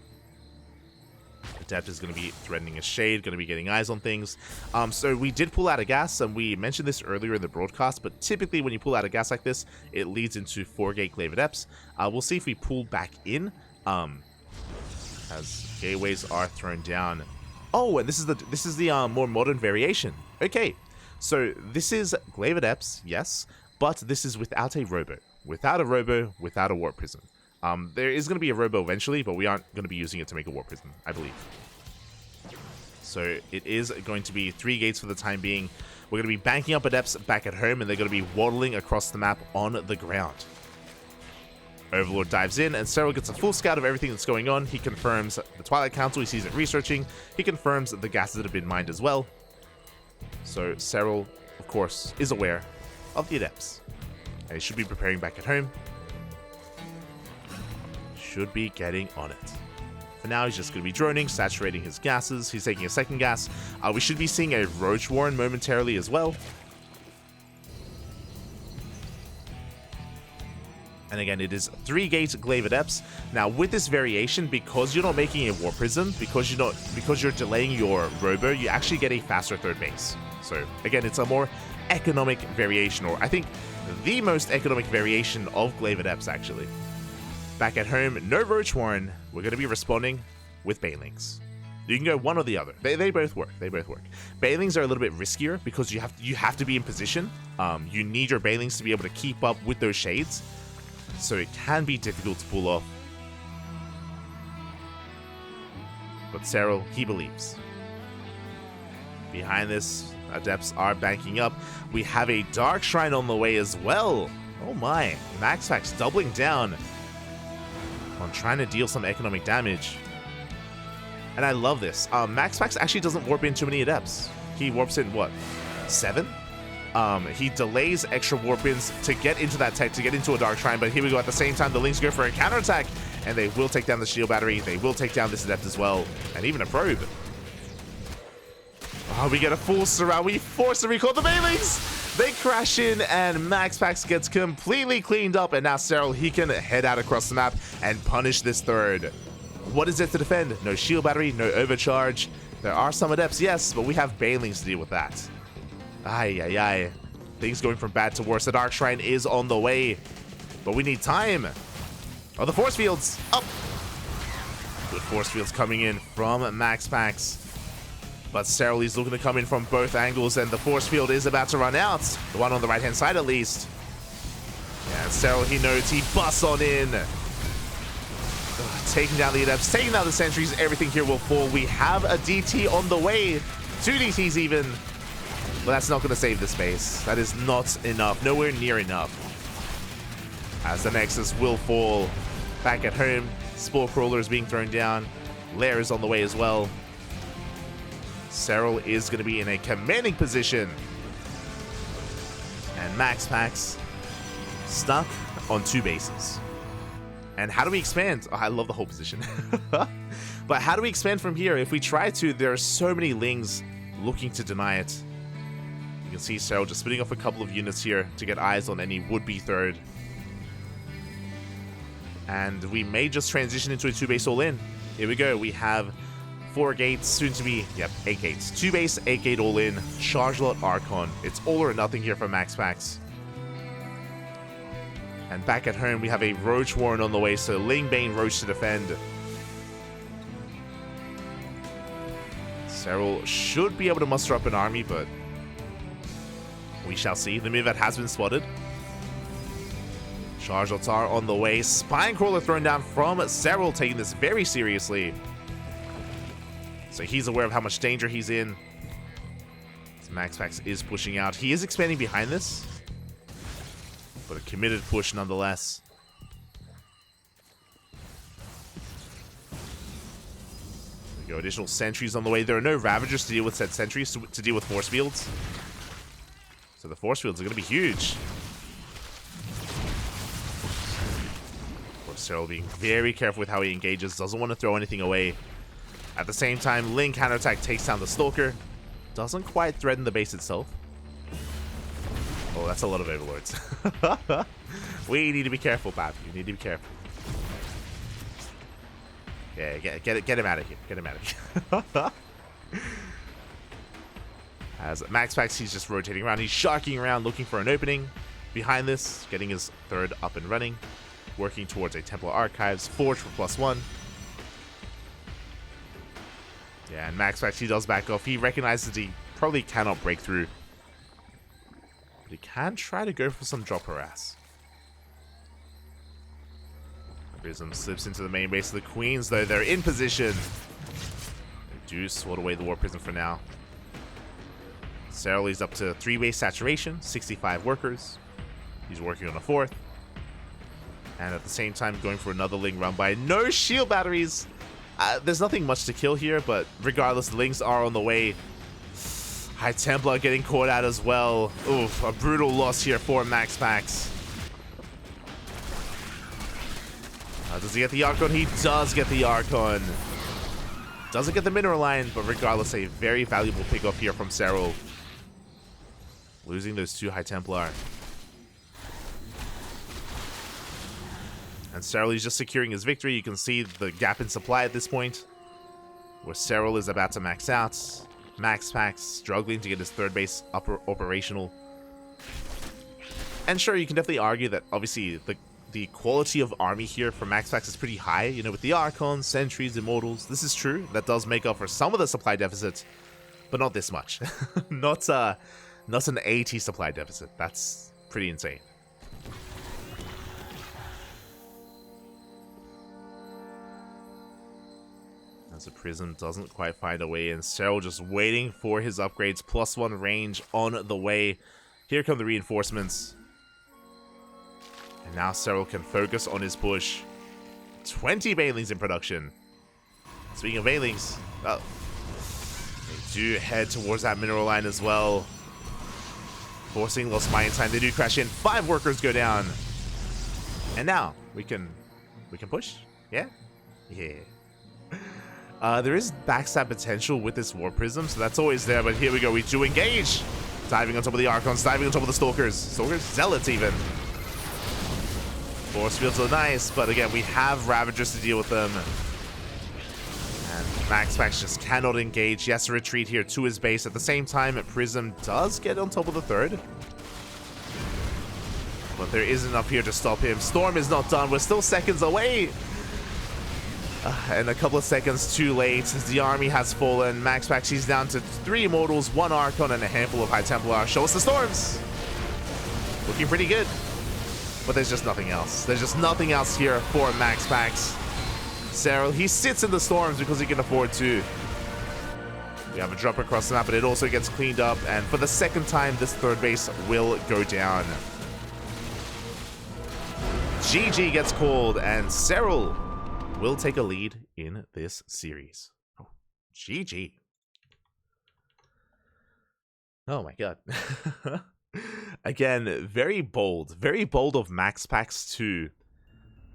Adept is going to be threatening a shade, going to be getting eyes on things. So we did pull out a gas, and we mentioned this earlier in the broadcast, but typically when you pull out a gas like this, it leads into 4-gate Glaive Adepts. We'll see if we pull back in, as gateways are thrown down. Oh, and this is the more modern variation. Okay, so this is Glaive Adepts, yes, but this is without a robo. Without a robo, without a warp prism. There is going to be a robo eventually, but we aren't going to be using it to make a warp prism, I believe. So it is going to be 3 gates for the time being. We're going to be banking up Adepts back at home, and they're going to be waddling across the map on the ground. Overlord dives in, and Serral gets a full scout of everything that's going on. He confirms the Twilight Council, he sees it researching. He confirms the gases that have been mined as well. So Serral, of course, is aware of the Adepts. And he should be preparing back at home. Should be getting on it. For now, he's just going to be droning, saturating his gases. He's taking a second gas. We should be seeing a Roach Warren momentarily as well. And again, it is 3-gate Glaive Adepts. Now, with this variation, because you're not making a Warp Prism, because you're delaying your Robo, you actually get a faster third base. So again, it's a more economic variation, or I think the most economic variation of Glaive Adepts, actually. Back at home, no Roach Warren. We're going to be responding with Banelings. You can go one or the other. They both work. They both work. Banelings are a little bit riskier because you have to be in position. You need your Banelings to be able to keep up with those shades. So it can be difficult to pull off. But Serral, he believes. Behind this, Adepts are banking up. We have a Dark Shrine on the way as well. Oh my. MaxPax doubling down on trying to deal some economic damage. And I love this. MaxPax actually doesn't warp in too many Adepts. He warps in, what, 7? He delays extra warp-ins to get into that tech, to get into a Dark Shrine, but here we go. At the same time, the Lynx go for a counterattack, and they will take down the shield battery. They will take down this Adept as well, and even a probe. Oh, we get a full Serral. We force the recall. The Banelings! They crash in, and MaxPax gets completely cleaned up, and now Serral, he can head out across the map and punish this third. What is it to defend? No shield battery, no overcharge. There are some Adepts, yes, but we have Banelings to deal with that. Ay, ay, ay. Things going from bad to worse. The Dark Shrine is on the way, but we need time. Oh, the Force Fields up. Good Force Fields coming in from MaxPax. But Serral is looking to come in from both angles, and the Force Field is about to run out. The one on the right-hand side, at least. Yeah, and Serral, he knows, he busts on in. Taking down the Adepts, taking down the Sentries. Everything here will fall. We have a DT on the way. 2 DTs even. But that's not going to save the space. That is not enough. Nowhere near enough. As the Nexus will fall. Back at home, Spore Crawler is being thrown down. Lair is on the way as well. Serral is going to be in a commanding position. And MaxPax stuck on 2 bases. And how do we expand? Oh, I love the whole position. But how do we expand from here? If we try to, there are so many Lings looking to deny it. You can see Serral just spinning off a couple of units here to get eyes on any would-be third. And we may just transition into a 2-base all-in. Here we go. We have 4 gates, soon to be, yep, 8 gates. 2-base, 8-gate all-in, Charge Lot Archon. It's all or nothing here for MaxPax. And back at home, we have a Roach Warren on the way, so Ling Bane Roach to defend. Serral should be able to muster up an army, but we shall see. The Mivet has been spotted. Charge Altar on the way. Spinecrawler thrown down from Serral, taking this very seriously. So he's aware of how much danger he's in. So MaxPax is pushing out. He is expanding behind this, but a committed push nonetheless. There we go. Additional sentries on the way. There are no Ravagers to deal with said sentries, to deal with force fields. So the force fields are going to be huge. Serral being very careful with how he engages. Doesn't want to throw anything away. At the same time, Ling counterattack takes down the Stalker. Doesn't quite threaten the base itself. Oh, that's a lot of Overlords. We need to be careful, Pap. You need to be careful. Yeah, get him out of here. Get him out of here. As MaxPax, he's just rotating around. He's sharking around, looking for an opening. Behind this, getting his third up and running. Working towards a Templar Archives. Forge for +1. Yeah, and MaxPax, he does back off. He recognizes he probably cannot break through. But he can try to go for some drop harass. Prism slips into the main base of the Queens, though. They're in position. They do swat away the War Prism for now. Serral is up to 3-base saturation, 65 workers. He's working on a 4th. And at the same time, going for another Ling run by. No shield batteries! There's nothing much to kill here, but regardless, the Lings are on the way. High Templar getting caught out as well. Oof, a brutal loss here for MaxPax. Does he get the Archon? He does get the Archon. Doesn't get the Mineral Line, but regardless, a very valuable pickoff here from Serral. Losing those 2 High Templar. And Serral is just securing his victory. You can see the gap in supply at this point, where Serral is about to max out. MaxPax struggling to get his 3rd base operational. And sure, you can definitely argue that obviously the quality of army here for MaxPax is pretty high. You know, with the Archons, Sentries, Immortals. This is true. That does make up for some of the supply deficit, but not this much. Not an 80 supply deficit. That's pretty insane. As the Prism doesn't quite find a way in. Serral just waiting for his upgrades. +1 range on the way. Here come the reinforcements. And now Serral can focus on his push. 20 Banelings in production. Speaking of Banelings, oh, they do head towards that Mineral Line as well. Forcing Lost Mine time. They do crash in. 5 workers go down. And now we can push. Yeah? Yeah. There is backstab potential with this War Prism, so that's always there, but here we go, we do engage! Diving on top of the Archons, diving on top of the Stalkers. Stalkers? Zealots, even. Force fields are nice, but again, we have Ravagers to deal with them. And MaxPax just cannot engage. He has to retreat here to his base. At the same time, Prism does get on top of the 3rd. But there isn't enough here to stop him. Storm is not done. We're still seconds away. And a couple of seconds too late, the army has fallen. MaxPax, he's down to 3 Immortals, 1 Archon, and a handful of High Templar. Show us the Storms! Looking pretty good. But there's just nothing else. There's just nothing else here for MaxPax. Serral, he sits in the Storms because he can afford to. We have a drop across the map, but it also gets cleaned up. And for the 2nd time, this 3rd base will go down. GG gets called, and Serral will take a lead in this series. Oh, GG. Oh my god. Again, very bold of MaxPax to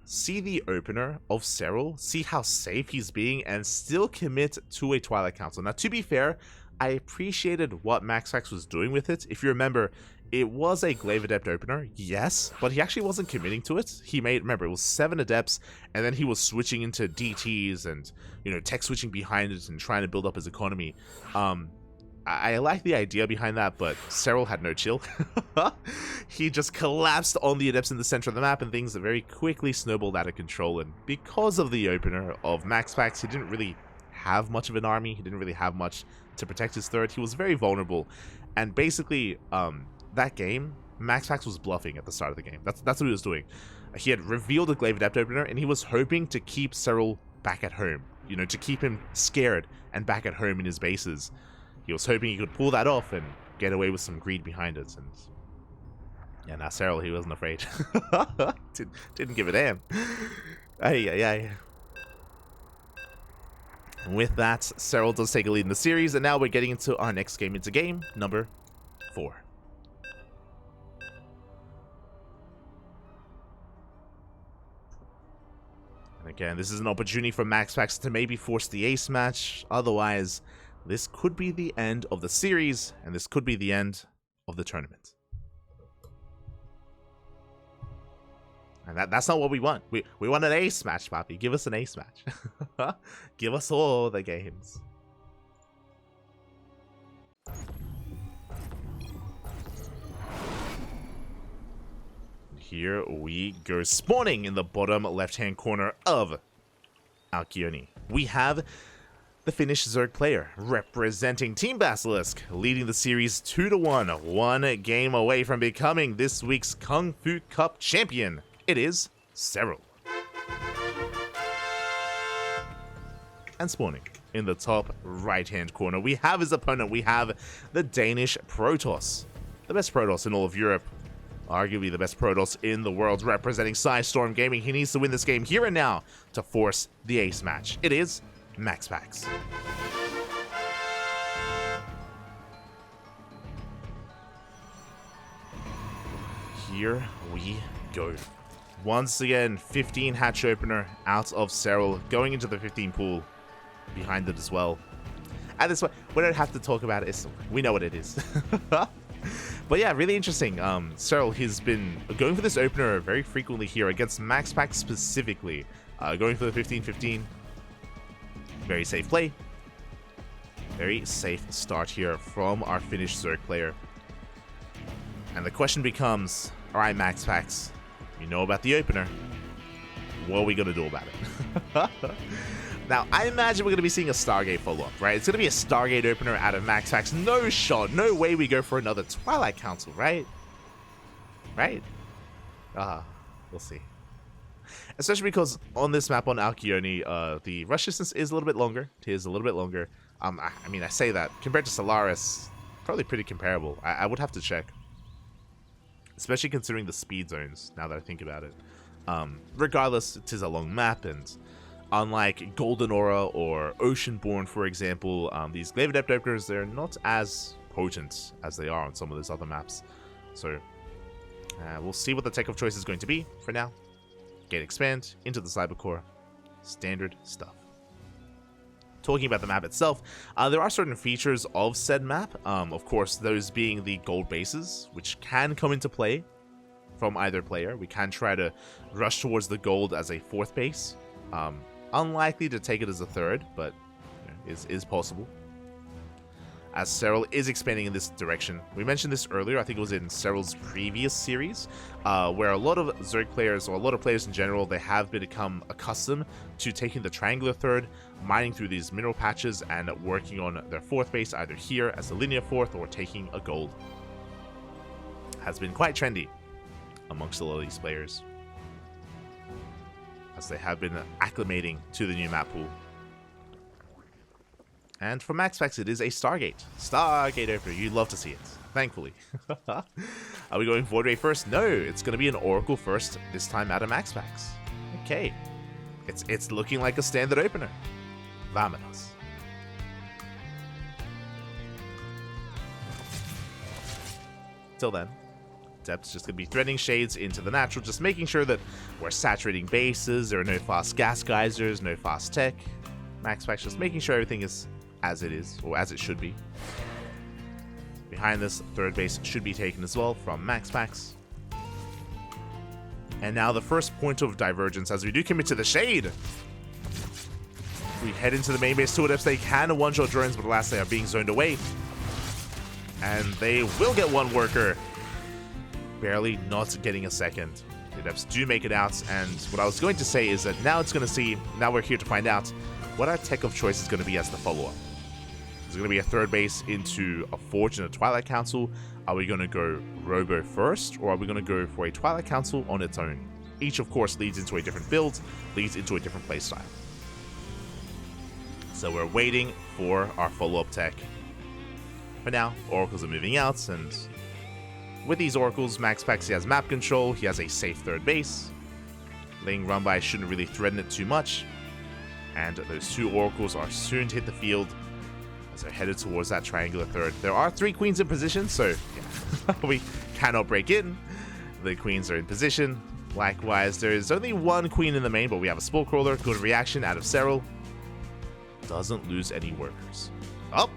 see the opener of Serral, see how safe he's being, and still commit to a Twilight Council. Now, to be fair, I appreciated what MaxPax was doing with it. If you remember, it was a Glaive Adept opener, yes, but he actually wasn't committing to it. He made, remember, it was 7 Adepts, and then he was switching into DTs and, you know, tech switching behind it and trying to build up his economy. I like the idea behind that, but Serral had no chill. He just collapsed on the Adepts in the center of the map, and things very quickly snowballed out of control. And because of the opener of MaxPax, he didn't really have much of an army. He didn't really have much to protect his third. He was very vulnerable. And basically, that game, MaxPax was bluffing at the start of the game. That's what he was doing. He had revealed a Glaive Adept opener, and he was hoping to keep Serral back at home. You know, to keep him scared and back at home in his bases. He was hoping he could pull that off and get away with some greed behind it. And yeah, now Serral, he wasn't afraid. Didn't give a damn. Ay. With that, Serral does take a lead in the series, and now we're getting into our next game. Into game number 4. And again, this is an opportunity for MaxPax to maybe force the ace match. Otherwise, this could be the end of the series, and this could be the end of the tournament. And that's not what we want. We want an ace match, Papi. Give us an ace match. Give us all the games. Here we go. Spawning in the bottom left-hand corner of Alkione, we have the Finnish Zerg player, representing Team Basilisk, leading the series 2-1, one game away from becoming this week's KungFu Cup champion. It is Serral. And spawning in the top right-hand corner, we have his opponent. We have the Danish Protoss, the best Protoss in all of Europe, arguably the best Protoss in the world, representing Storm Gaming. He needs to win this game here and now to force the ace match. It is MaxPax. Here we go. Once again, 15 hatch opener out of Serral, going into the 15 pool behind it as well. At this point, we don't have to talk about it. We know what it is. But yeah, really interesting. Serral, he's been going for this opener very frequently here against MaxPax specifically. Going for the 15-15. Very safe play. Very safe start here from our Finnish Zerg player. And the question becomes, alright MaxPax, you know about the opener. What are we going to do about it? Now, I imagine we're going to be seeing a Stargate follow-up, right? It's going to be a Stargate opener out of MaxPax. No shot. No way we go for another Twilight Council, right? Right? We'll see. Especially because on this map on Alkione, the rush distance is a little bit longer. It is a little bit longer. I mean, I say that. Compared to Solaris, probably pretty comparable. I would have to check. Especially considering the speed zones, now that I think about it. Regardless, it is a long map, and unlike Golden Aura or Oceanborn, for example, these Glaive Adept openers, they're not as potent as they are on some of those other maps. So, we'll see what the tech of choice is going to be for now. Gate expand into the Cybercore. Standard stuff. Talking about the map itself, there are certain features of said map. Of course, those being the gold bases, which can come into play from either player. We can try to rush towards the gold as a 4th base. Unlikely to take it as a 3rd, but you know, is possible. As Serral is expanding in this direction. We mentioned this earlier, I think it was in Serral's previous series, where a lot of Zerg players, or a lot of players in general, they have become accustomed to taking the triangular 3rd, mining through these mineral patches, and working on their 4th base, either here as a linear 4th, or taking a gold. Has been quite trendy amongst a lot of these players, as they have been acclimating to the new map pool. And for MaxPax, it is a Stargate. Stargate opener. You'd love to see it, thankfully. Are we going Void Ray first? No, it's going to be an Oracle first, this time out of MaxPax. Okay. It's looking like a standard opener. Vámonos. Till then, Depth's just going to be threading shades into the natural, just making sure that we're saturating bases, there are no fast gas geysers, no fast tech. MaxPax just making sure everything is, or as it should be. Behind this, third base should be taken as well from MaxPax. And now the first point of divergence as we do commit to the shade. We head into the main base. Two Adepts, they can one-shot drones, but alas, they are being zoned away. And they will get one worker. Barely not getting a second. The Adepts do make it out, and what I was going to say is that now we're here to find out what our tech of choice is going to be as the follow-up. Is it going to be a third base into a Forge and a Twilight Council? Are we going to go Robo first, or are we going to go for a Twilight Council on its own? Each, of course, leads into a different build, leads into a different playstyle. So we're waiting for our follow-up tech. For now, Oracles are moving out, and with these Oracles, MaxPax, he has map control, he has a safe third base. Ling Runby shouldn't really threaten it too much. And those two Oracles are soon to hit the field as they're headed towards that triangular third. There are 3 Queens in position, so yeah, we cannot break in. The Queens are in position. Likewise, there is only 1 Queen in the main, but we have a Spore Crawler. Good reaction out of Serral. Doesn't lose any workers. Oh!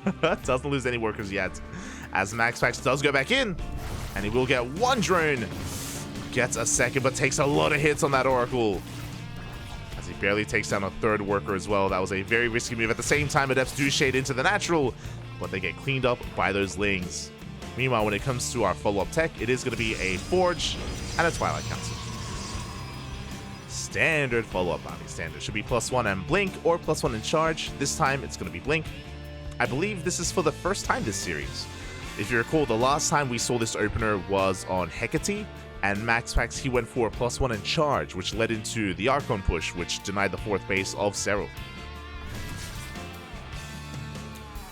Okay. Doesn't lose any workers yet. As MaxPax does go back in, and he will get 1 drone. Gets a second, but takes a lot of hits on that Oracle. As he barely takes down a 3rd worker as well. That was a very risky move. At the same time, Adepts do shade into the natural, but they get cleaned up by those Lings. Meanwhile, when it comes to our follow-up tech, it is going to be a Forge and a Twilight Council. Standard follow-up army. Standard should be +1 and Blink, or +1 in charge. This time, it's going to be Blink. I believe this is for the first time this series. If you recall, the last time we saw this opener was on Hecate, and MaxPax, he went for a +1 in charge, which led into the Archon push, which denied the 4th base of Serral.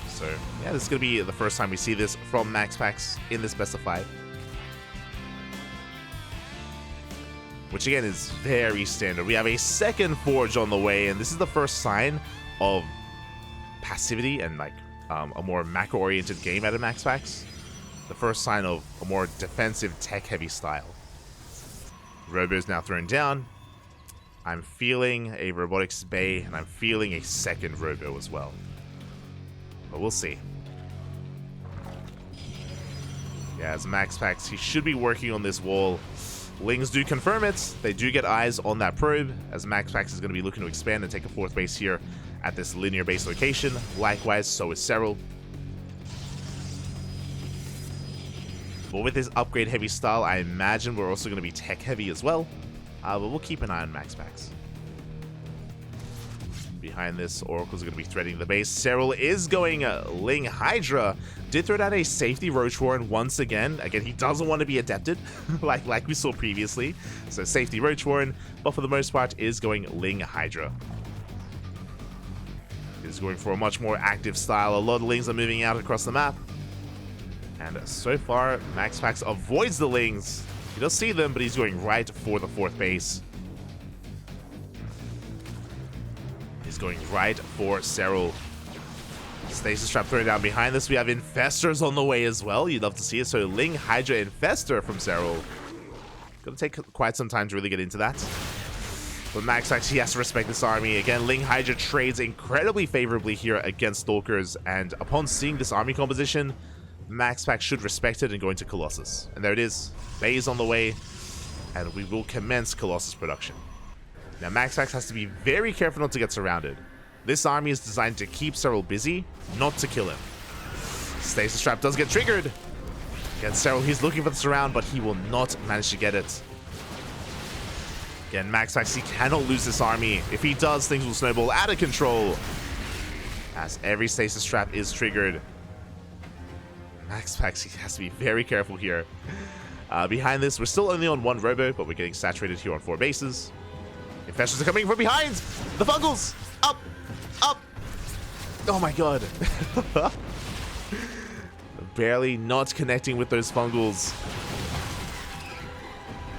So, yeah, this is going to be the first time we see this from MaxPax in this best of 5. Which, again, is very standard. We have a 2nd Forge on the way, and this is the first sign of passivity and, like, a more macro-oriented game out of MaxPax. The first sign of a more defensive, tech-heavy style. Robo is now thrown down. I'm feeling a Robotics Bay, and I'm feeling a 2nd Robo as well. But we'll see. Yeah, as MaxPax, he should be working on this wall. Lings do confirm it. They do get eyes on that probe, as MaxPax is going to be looking to expand and take a 4th base here at this linear base location. Likewise, so is Serral. But with his upgrade heavy style, I imagine we're also going to be tech heavy as well. But we'll keep an eye on MaxPax. Behind this, Oracles are going to be threading the base. Serral is going Ling Hydra. Did throw out a safety Roach Warren once again. Again, he doesn't want to be adapted, like we saw previously. So safety Roach Warren, but for the most part is going Ling Hydra. Is going for a much more active style. A lot of Lings are moving out across the map. And so far, MaxPax avoids the Lings. He does see them, but he's going right for the 4th base. He's going right for Serral. Stasis Trap thrown down behind this. We have Infestors on the way as well. You'd love to see it. So Ling Hydra Infestor from Serral. Gonna take quite some time to really get into that. But MaxPax, he has to respect this army. Again, Ling Hydra trades incredibly favorably here against Stalkers. And upon seeing this army composition, MaxPax should respect it and go into Colossus. And there it is. Bay's on the way. And we will commence Colossus production. Now, MaxPax has to be very careful not to get surrounded. This army is designed to keep Serral busy, not to kill him. Stasis Trap does get triggered. Again, Serral, he's looking for the surround, but he will not manage to get it. Again, MaxPax, he cannot lose this army. If he does, things will snowball out of control. As every Stasis Trap is triggered. MaxPax, he has to be very careful here. Behind this, we're still only on 1 Robo, but we're getting saturated here on 4 bases. Infestors are coming from behind! The Fungals! Up! Up! Oh my god. Barely not connecting with those Fungals.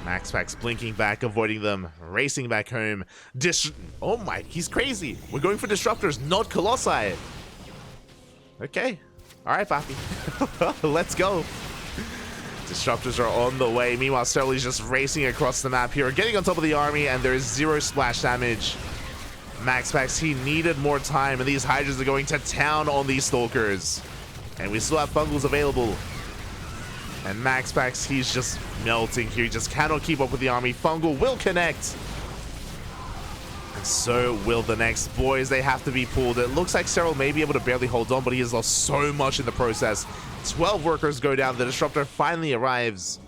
MaxPax blinking back, avoiding them, racing back home. Oh my, he's crazy. We're going for Disruptors, not Colossi. Okay. Alright, Papi. Let's go. Disruptors are on the way. Meanwhile, Serral is just racing across the map here, getting on top of the army, and there is 0 splash damage. MaxPax, he needed more time, and these Hydras are going to town on these Stalkers. And we still have Fungals available. And MaxPax, he's just melting here. He just cannot keep up with the army. Fungal will connect. And so will the next. Boys, they have to be pulled. It looks like Serral may be able to barely hold on, but he has lost so much in the process. 12 workers go down. The Disruptor finally arrives.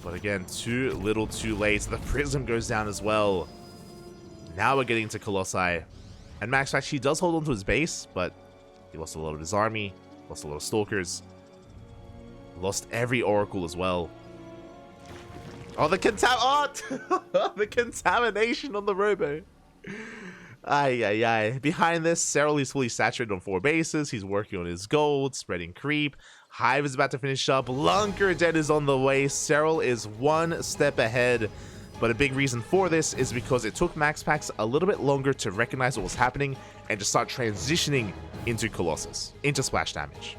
But again, too little too late. The Prism goes down as well. Now we're getting to Colossi. And MaxPax, he does hold on to his base, but he lost a lot of his army. Lost a lot of Stalkers. Lost every Oracle as well. Oh, the the contamination on the Robo. Ay. Behind this, Serral is fully saturated on 4 bases. He's working on his gold, spreading creep. Hive is about to finish up. Lunker Dead is on the way. Serral is 1 step ahead. But a big reason for this is because it took MaxPax a little bit longer to recognize what was happening and to start transitioning into Colossus, into splash damage.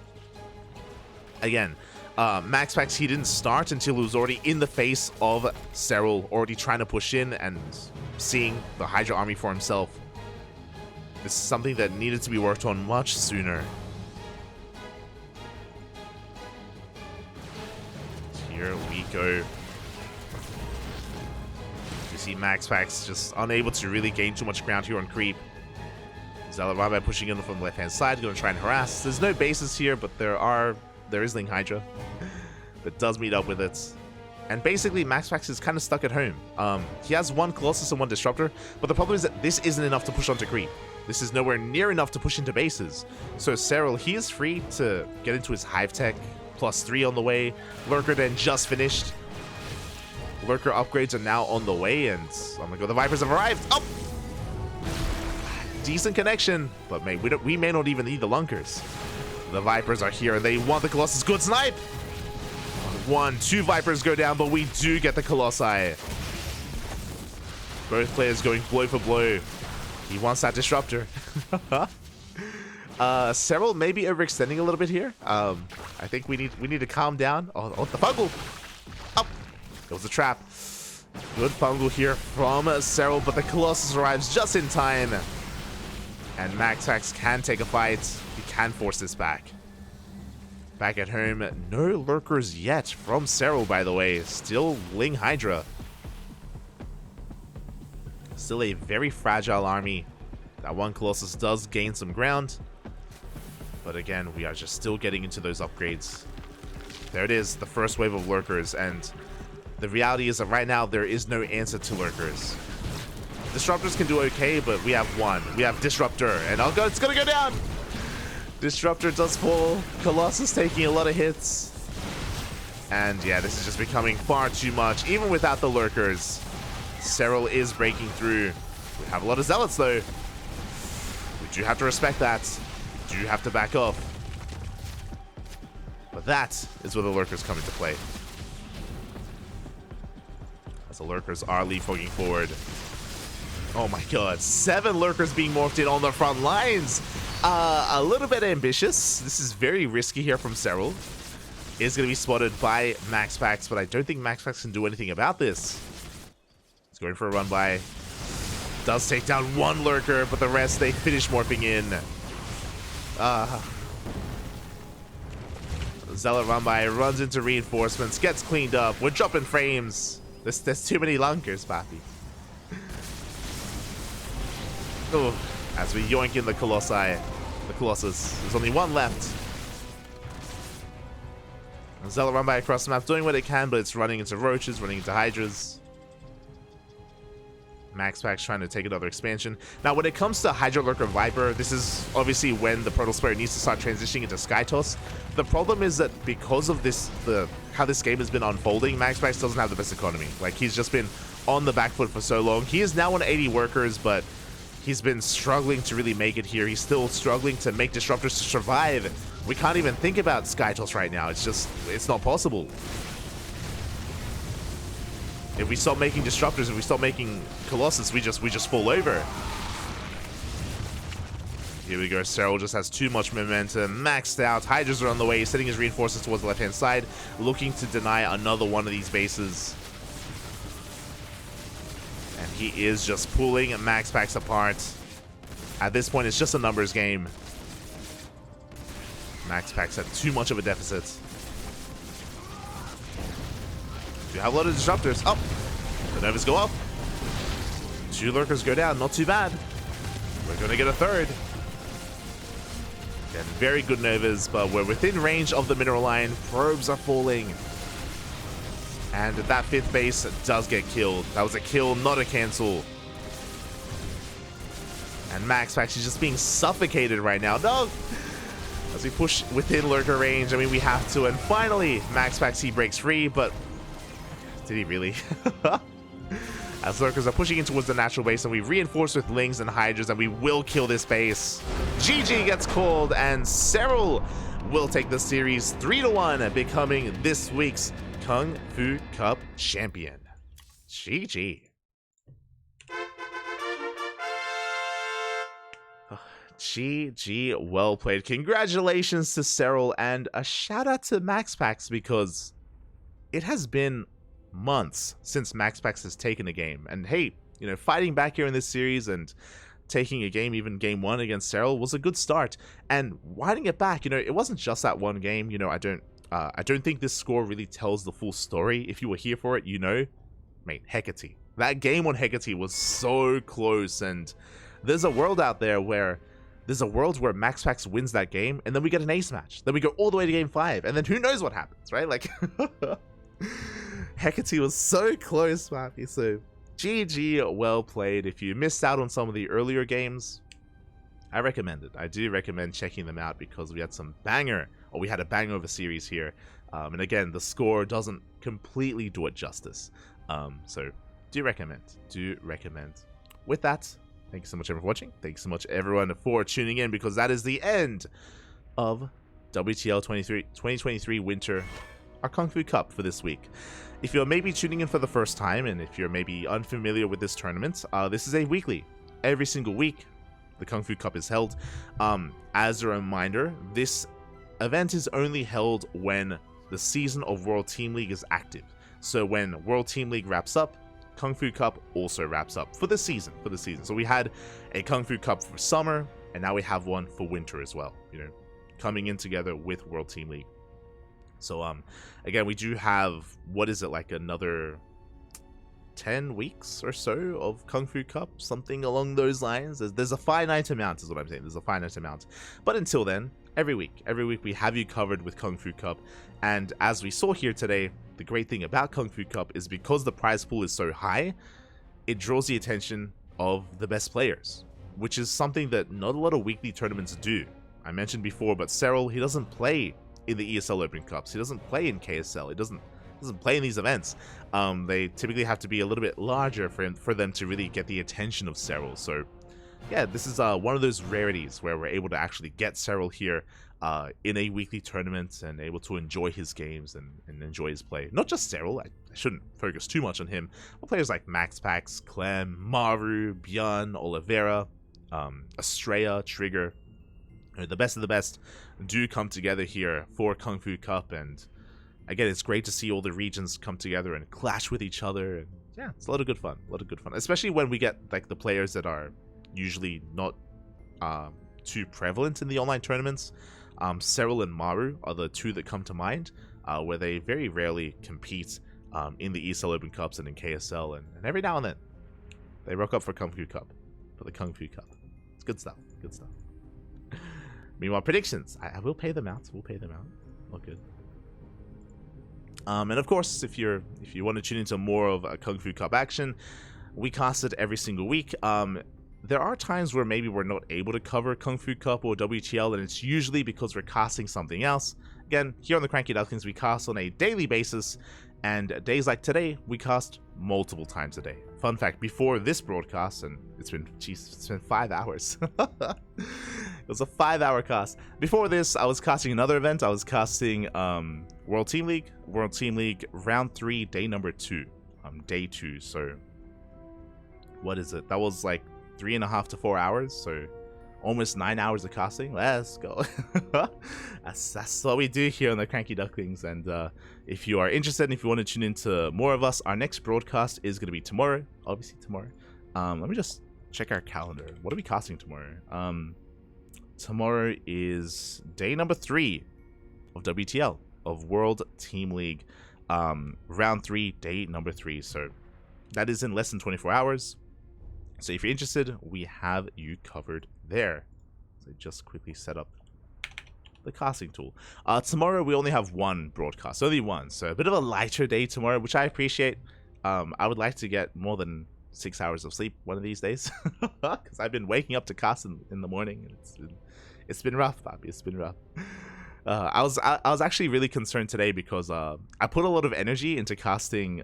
Again, MaxPax, he didn't start until he was already in the face of Serral, already trying to push in and seeing the Hydra army for himself. This is something that needed to be worked on much sooner. Here we go. You see MaxPax just unable to really gain too much ground here on creep. Zalarabe pushing in from the left-hand side, going to try and harass. There's no bases here, but there is Ling Hydra that does meet up with it. And basically, MaxPax is kind of stuck at home. He has 1 Colossus and 1 Disruptor, but the problem is that this isn't enough to push onto creep. This is nowhere near enough to push into bases. So Serral, he is free to get into his Hive Tech, +3 on the way. Lurker then just finished. Lurker upgrades are now on the way, and oh my god, the Vipers have arrived. Oh! Decent connection, but we may not even need the Lunkers. The Vipers are here, and they want the Colossus. Good snipe! 1, 2 Vipers go down, but we do get the Colossi. Both players going blow for blow. He wants that Disruptor. Serral may be overextending a little bit here. I think we need to calm down. Oh, the Fungal! Oh, it was a trap. Good Fungal here from Serral, but the Colossus arrives just in time. And MaxPax can take a fight. He can force this back. Back at home, no Lurkers yet from Serral, by the way. Still Ling Hydra. Still a very fragile army. That 1 Colossus does gain some ground. But again, we are just still getting into those upgrades. There it is, the first wave of Lurkers. And the reality is that right now, there is no answer to Lurkers. Disruptors can do okay, but we have 1. We have Disruptor, and oh god, it's gonna go down! Disruptor does fall. Colossus taking a lot of hits. And yeah, this is just becoming far too much, even without the Lurkers. Serral is breaking through. We have a lot of Zealots, though. We do have to respect that. We do have to back off. But that is where the Lurkers come into play. As the Lurkers are leapfrogging forward. Oh my god, 7 Lurkers being morphed in on the front lines. A little bit ambitious. This is very risky here from Serral. Is going to be spotted by MaxPax, but I don't think MaxPax can do anything about this. He's going for a run by. Does take down 1 Lurker, but the rest, they finish morphing in. Zealot run by, runs into reinforcements, gets cleaned up. We're dropping frames. There's too many Lunkers, Papi. Oh, as we yoink in the Colossi. The Colossus. There's only 1 left. Zealot run by across the map, doing what it can, but it's running into Roaches, running into Hydras. MaxPax trying to take another expansion. Now, when it comes to Hydra Lurker Viper, this is obviously when the Protoss player needs to start transitioning into Skytoss. The problem is that because of this, how this game has been unfolding, MaxPax doesn't have the best economy. Like, he's just been on the back foot for so long. He is now on 80 workers, but he's been struggling to really make it here. He's still struggling to make Disruptors to survive. We can't even think about Skytoss right now. It's not possible. If we stop making Disruptors, if we stop making Colossus, we just fall over. Here we go. Serral just has too much momentum. Maxed out. Hydras are on the way. He's sending his reinforcements towards the left-hand side, looking to deny another one of these bases. And he is just pulling MaxPax apart. At this point, it's just a numbers game. MaxPax had too much of a deficit. We have a lot of disruptors. Oh! The Novas go up. 2 lurkers go down. Not too bad. We're going to get a 3rd. Again, very good Novas, but we're within range of the mineral line. Probes are falling. And that 5th base does get killed. That was a kill, not a cancel. And MaxPax is just being suffocated right now. No! As we push within lurker range, I mean, we have to. And finally, MaxPax, he breaks free, but did he really? As lurkers are pushing in towards the natural base, and we reinforce with lings and hydras, and we will kill this base. GG gets called, and Serral will take the series 3-1, becoming this week's KungFu Cup champion. GG. GG, well played. Congratulations to Serral, and a shout out to MaxPax, because it has been months since MaxPax has taken a game. And hey, you know, fighting back here in this series and taking a game, even game 1 against Serral, was a good start. And winding it back, you know, it wasn't just that one game. You know, I don't think this score really tells the full story. If you were here for it, you know, mate, Hecate. That game on Hecate was so close, and there's a world out there where MaxPax wins that game, and then we get an ace match. Then we go all the way to game 5, and then who knows what happens, right? Like, Hecate was so close, man. So, GG, well played. If you missed out on some of the earlier games, I recommend it. I do recommend checking them out, because we had some banger, or we had a banger of a series here. And again, the score doesn't completely do it justice. So, do recommend. With that, thank you so much everyone for watching. Thank you so much everyone for tuning in, because that is the end of WTL 2023 Winter, our KungFu Cup for this week. If you're maybe tuning in for the first time, and if you're maybe unfamiliar with this tournament, this is a weekly. Every single week, the KungFu Cup is held. As a reminder, this event is only held when the season of World Team League is active. So when World Team League wraps up, KungFu Cup also wraps up for the season. So we had a KungFu Cup for summer, and now we have one for winter as well, you know, coming in together with World Team League. So again, we do have, what is it, like another 10 weeks or so of KungFu Cup, something along those lines. There's a finite amount, is what I'm saying. There's a finite amount. But until then, every week we have you covered with KungFu Cup. And as we saw here today, the great thing about KungFu Cup is, because the prize pool is so high, it draws the attention of the best players, which is something that not a lot of weekly tournaments do. I mentioned before, but Serral, he doesn't play in the ESL Open Cups. He doesn't play in KSL. He doesn't play in these events. They typically have to be a little bit larger for them to really get the attention of Serral. So yeah, this is one of those rarities where we're able to actually get Serral here in a weekly tournament, and able to enjoy his games and enjoy his play. Not just Serral, I shouldn't focus too much on him, but players like MaxPax, Clem, Maru, Björn, Oliveira, Estrella, Trigger. You know, the best of the best do come together here for KungFu Cup, and again, it's great to see all the regions come together and clash with each other. And yeah, it's a lot of good fun. Especially when we get like the players that are usually not too prevalent in the online tournaments. Serral and Maru are the two that come to mind, where they very rarely compete in the ESL Open Cups and in KSL, and every now and then they rock up for KungFu Cup, for the KungFu Cup. It's good stuff. Meanwhile, predictions. I will pay them out. All good. And of course, if you want to tune into more of a KungFu Cup action, we cast it every single week. There are times where maybe we're not able to cover KungFu Cup or WTL, and it's usually because we're casting something else. Again, here on the CranKy Ducklings, we cast on a daily basis, and days like today, we cast multiple times a day. Fun fact, before this broadcast, and it's been 5 hours. It was a 5-hour cast. Before this, I was casting another event. I was casting World Team League Round 3, Day number 2. Day 2, so what is it? That was like 3.5 to 4 hours, so almost 9 hours of casting. Let's go. that's what we do here on the Cranky Ducklings. And if you are interested and if you want to tune into more of us, our next broadcast is going to be tomorrow. Obviously tomorrow. Let me just check our calendar. What are we casting tomorrow? Tomorrow is day number 3 of WTL, of World Team League. Round 3, day number 3. So that is in less than 24 hours. So if you're interested, we have you covered there. So just quickly set up the casting tool. Tomorrow we only have one broadcast, only one. So a bit of a lighter day tomorrow, which I appreciate. I would like to get more than 6 hours of sleep one of these days, because I've been waking up to cast in the morning, and it's been rough, Bobby. It's been rough. I was actually really concerned today because I put a lot of energy into casting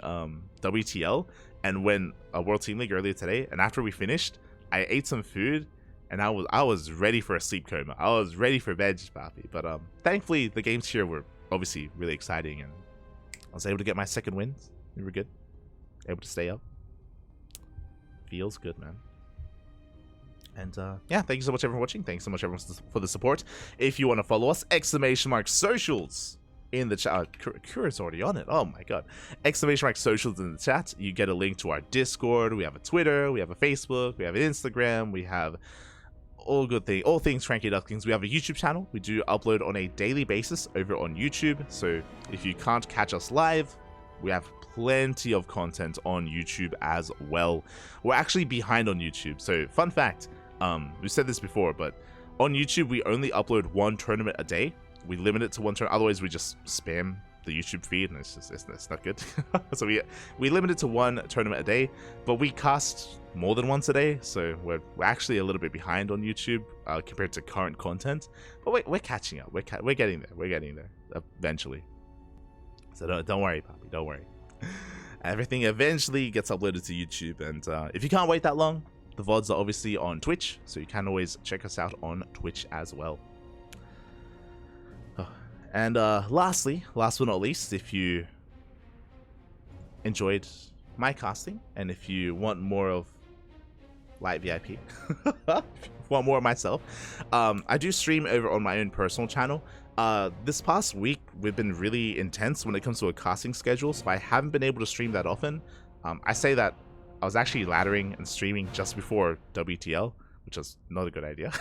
WTL, and when World Team League earlier today, and after we finished, I ate some food, and I was ready for a sleep coma. I was ready for bed, Papi. But thankfully, the games here were obviously really exciting, and I was able to get my second win. We were good, able to stay up. Feels good, man. And yeah, thank you so much everyone for watching. Thanks so much everyone for the support. If you want to follow us, !socials in the chat. Kura's already on it. Oh my god. !socials in the chat. You get a link to our Discord. We have a Twitter. We have a Facebook. We have an Instagram. We have all things Cranky Ducklings. We have a YouTube channel. We do upload on a daily basis over on YouTube. So if you can't catch us live, we have plenty of content on YouTube as well. We're actually behind on YouTube. So fun fact, we said this before, but on YouTube we only upload one tournament a day. We limit it to one tournament, otherwise we just spam the YouTube feed, and it's not good. So we limit it to one tournament a day, but we cast more than once a day, so we're actually a little bit behind on YouTube compared to current content. But we're catching up. We're getting there. We're getting there eventually. So don't worry, Poppy. Don't worry. Everything eventually gets uploaded to YouTube, and if you can't wait that long, the VODs are obviously on Twitch, so you can always check us out on Twitch as well. And lastly, last but not least, if you enjoyed my casting, and if you want more of Light VIP, if you want more of myself, I do stream over on my own personal channel. This past week, we've been really intense when it comes to a casting schedule, so I haven't been able to stream that often. I say that I was actually laddering and streaming just before WTL, which was not a good idea.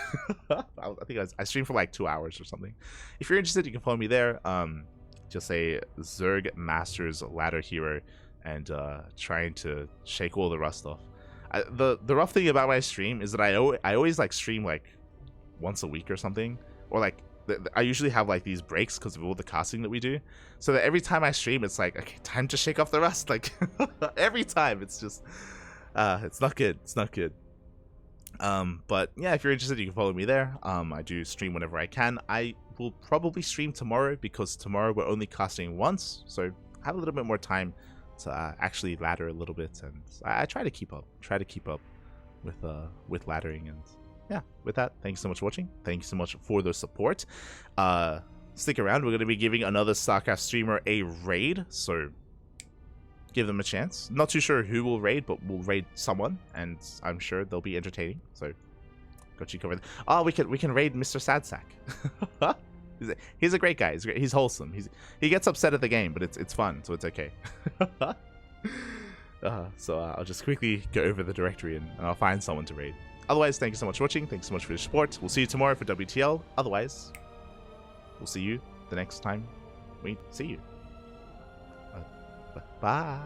I think I streamed for like 2 hours or something. If you're interested, you can follow me there. Just say Zerg Masters Ladder Hero, and trying to shake all the rust off. The rough thing about my stream is that I always like stream like once a week or something, or like I usually have like these breaks because of all the casting that we do, so that every time I stream it's like, okay, time to shake off the rust. Like every time, it's just it's not good. It's not good. But yeah, if you're interested, you can follow me there. I do stream whenever I can. I will probably stream tomorrow because tomorrow we're only casting once, so I have a little bit more time to actually ladder a little bit, and I try to keep up. With laddering. And yeah, with that, thanks so much for watching. Thank you so much for the support. Stick around. We're going to be giving another StarCraft streamer a raid, so give them a chance. Not too sure who will raid, but we'll raid someone, and I'm sure they'll be entertaining. So got you covered. Oh, we can raid Mr. Sadsack. He's a great guy. He's great. He's wholesome. He gets upset at the game, but it's fun, so it's okay. So I'll just quickly go over the directory and I'll find someone to raid. Otherwise, thank you so much for watching. Thanks so much for your support. We'll see you tomorrow for WTL. Otherwise, we'll see you the next time we see you. Bye.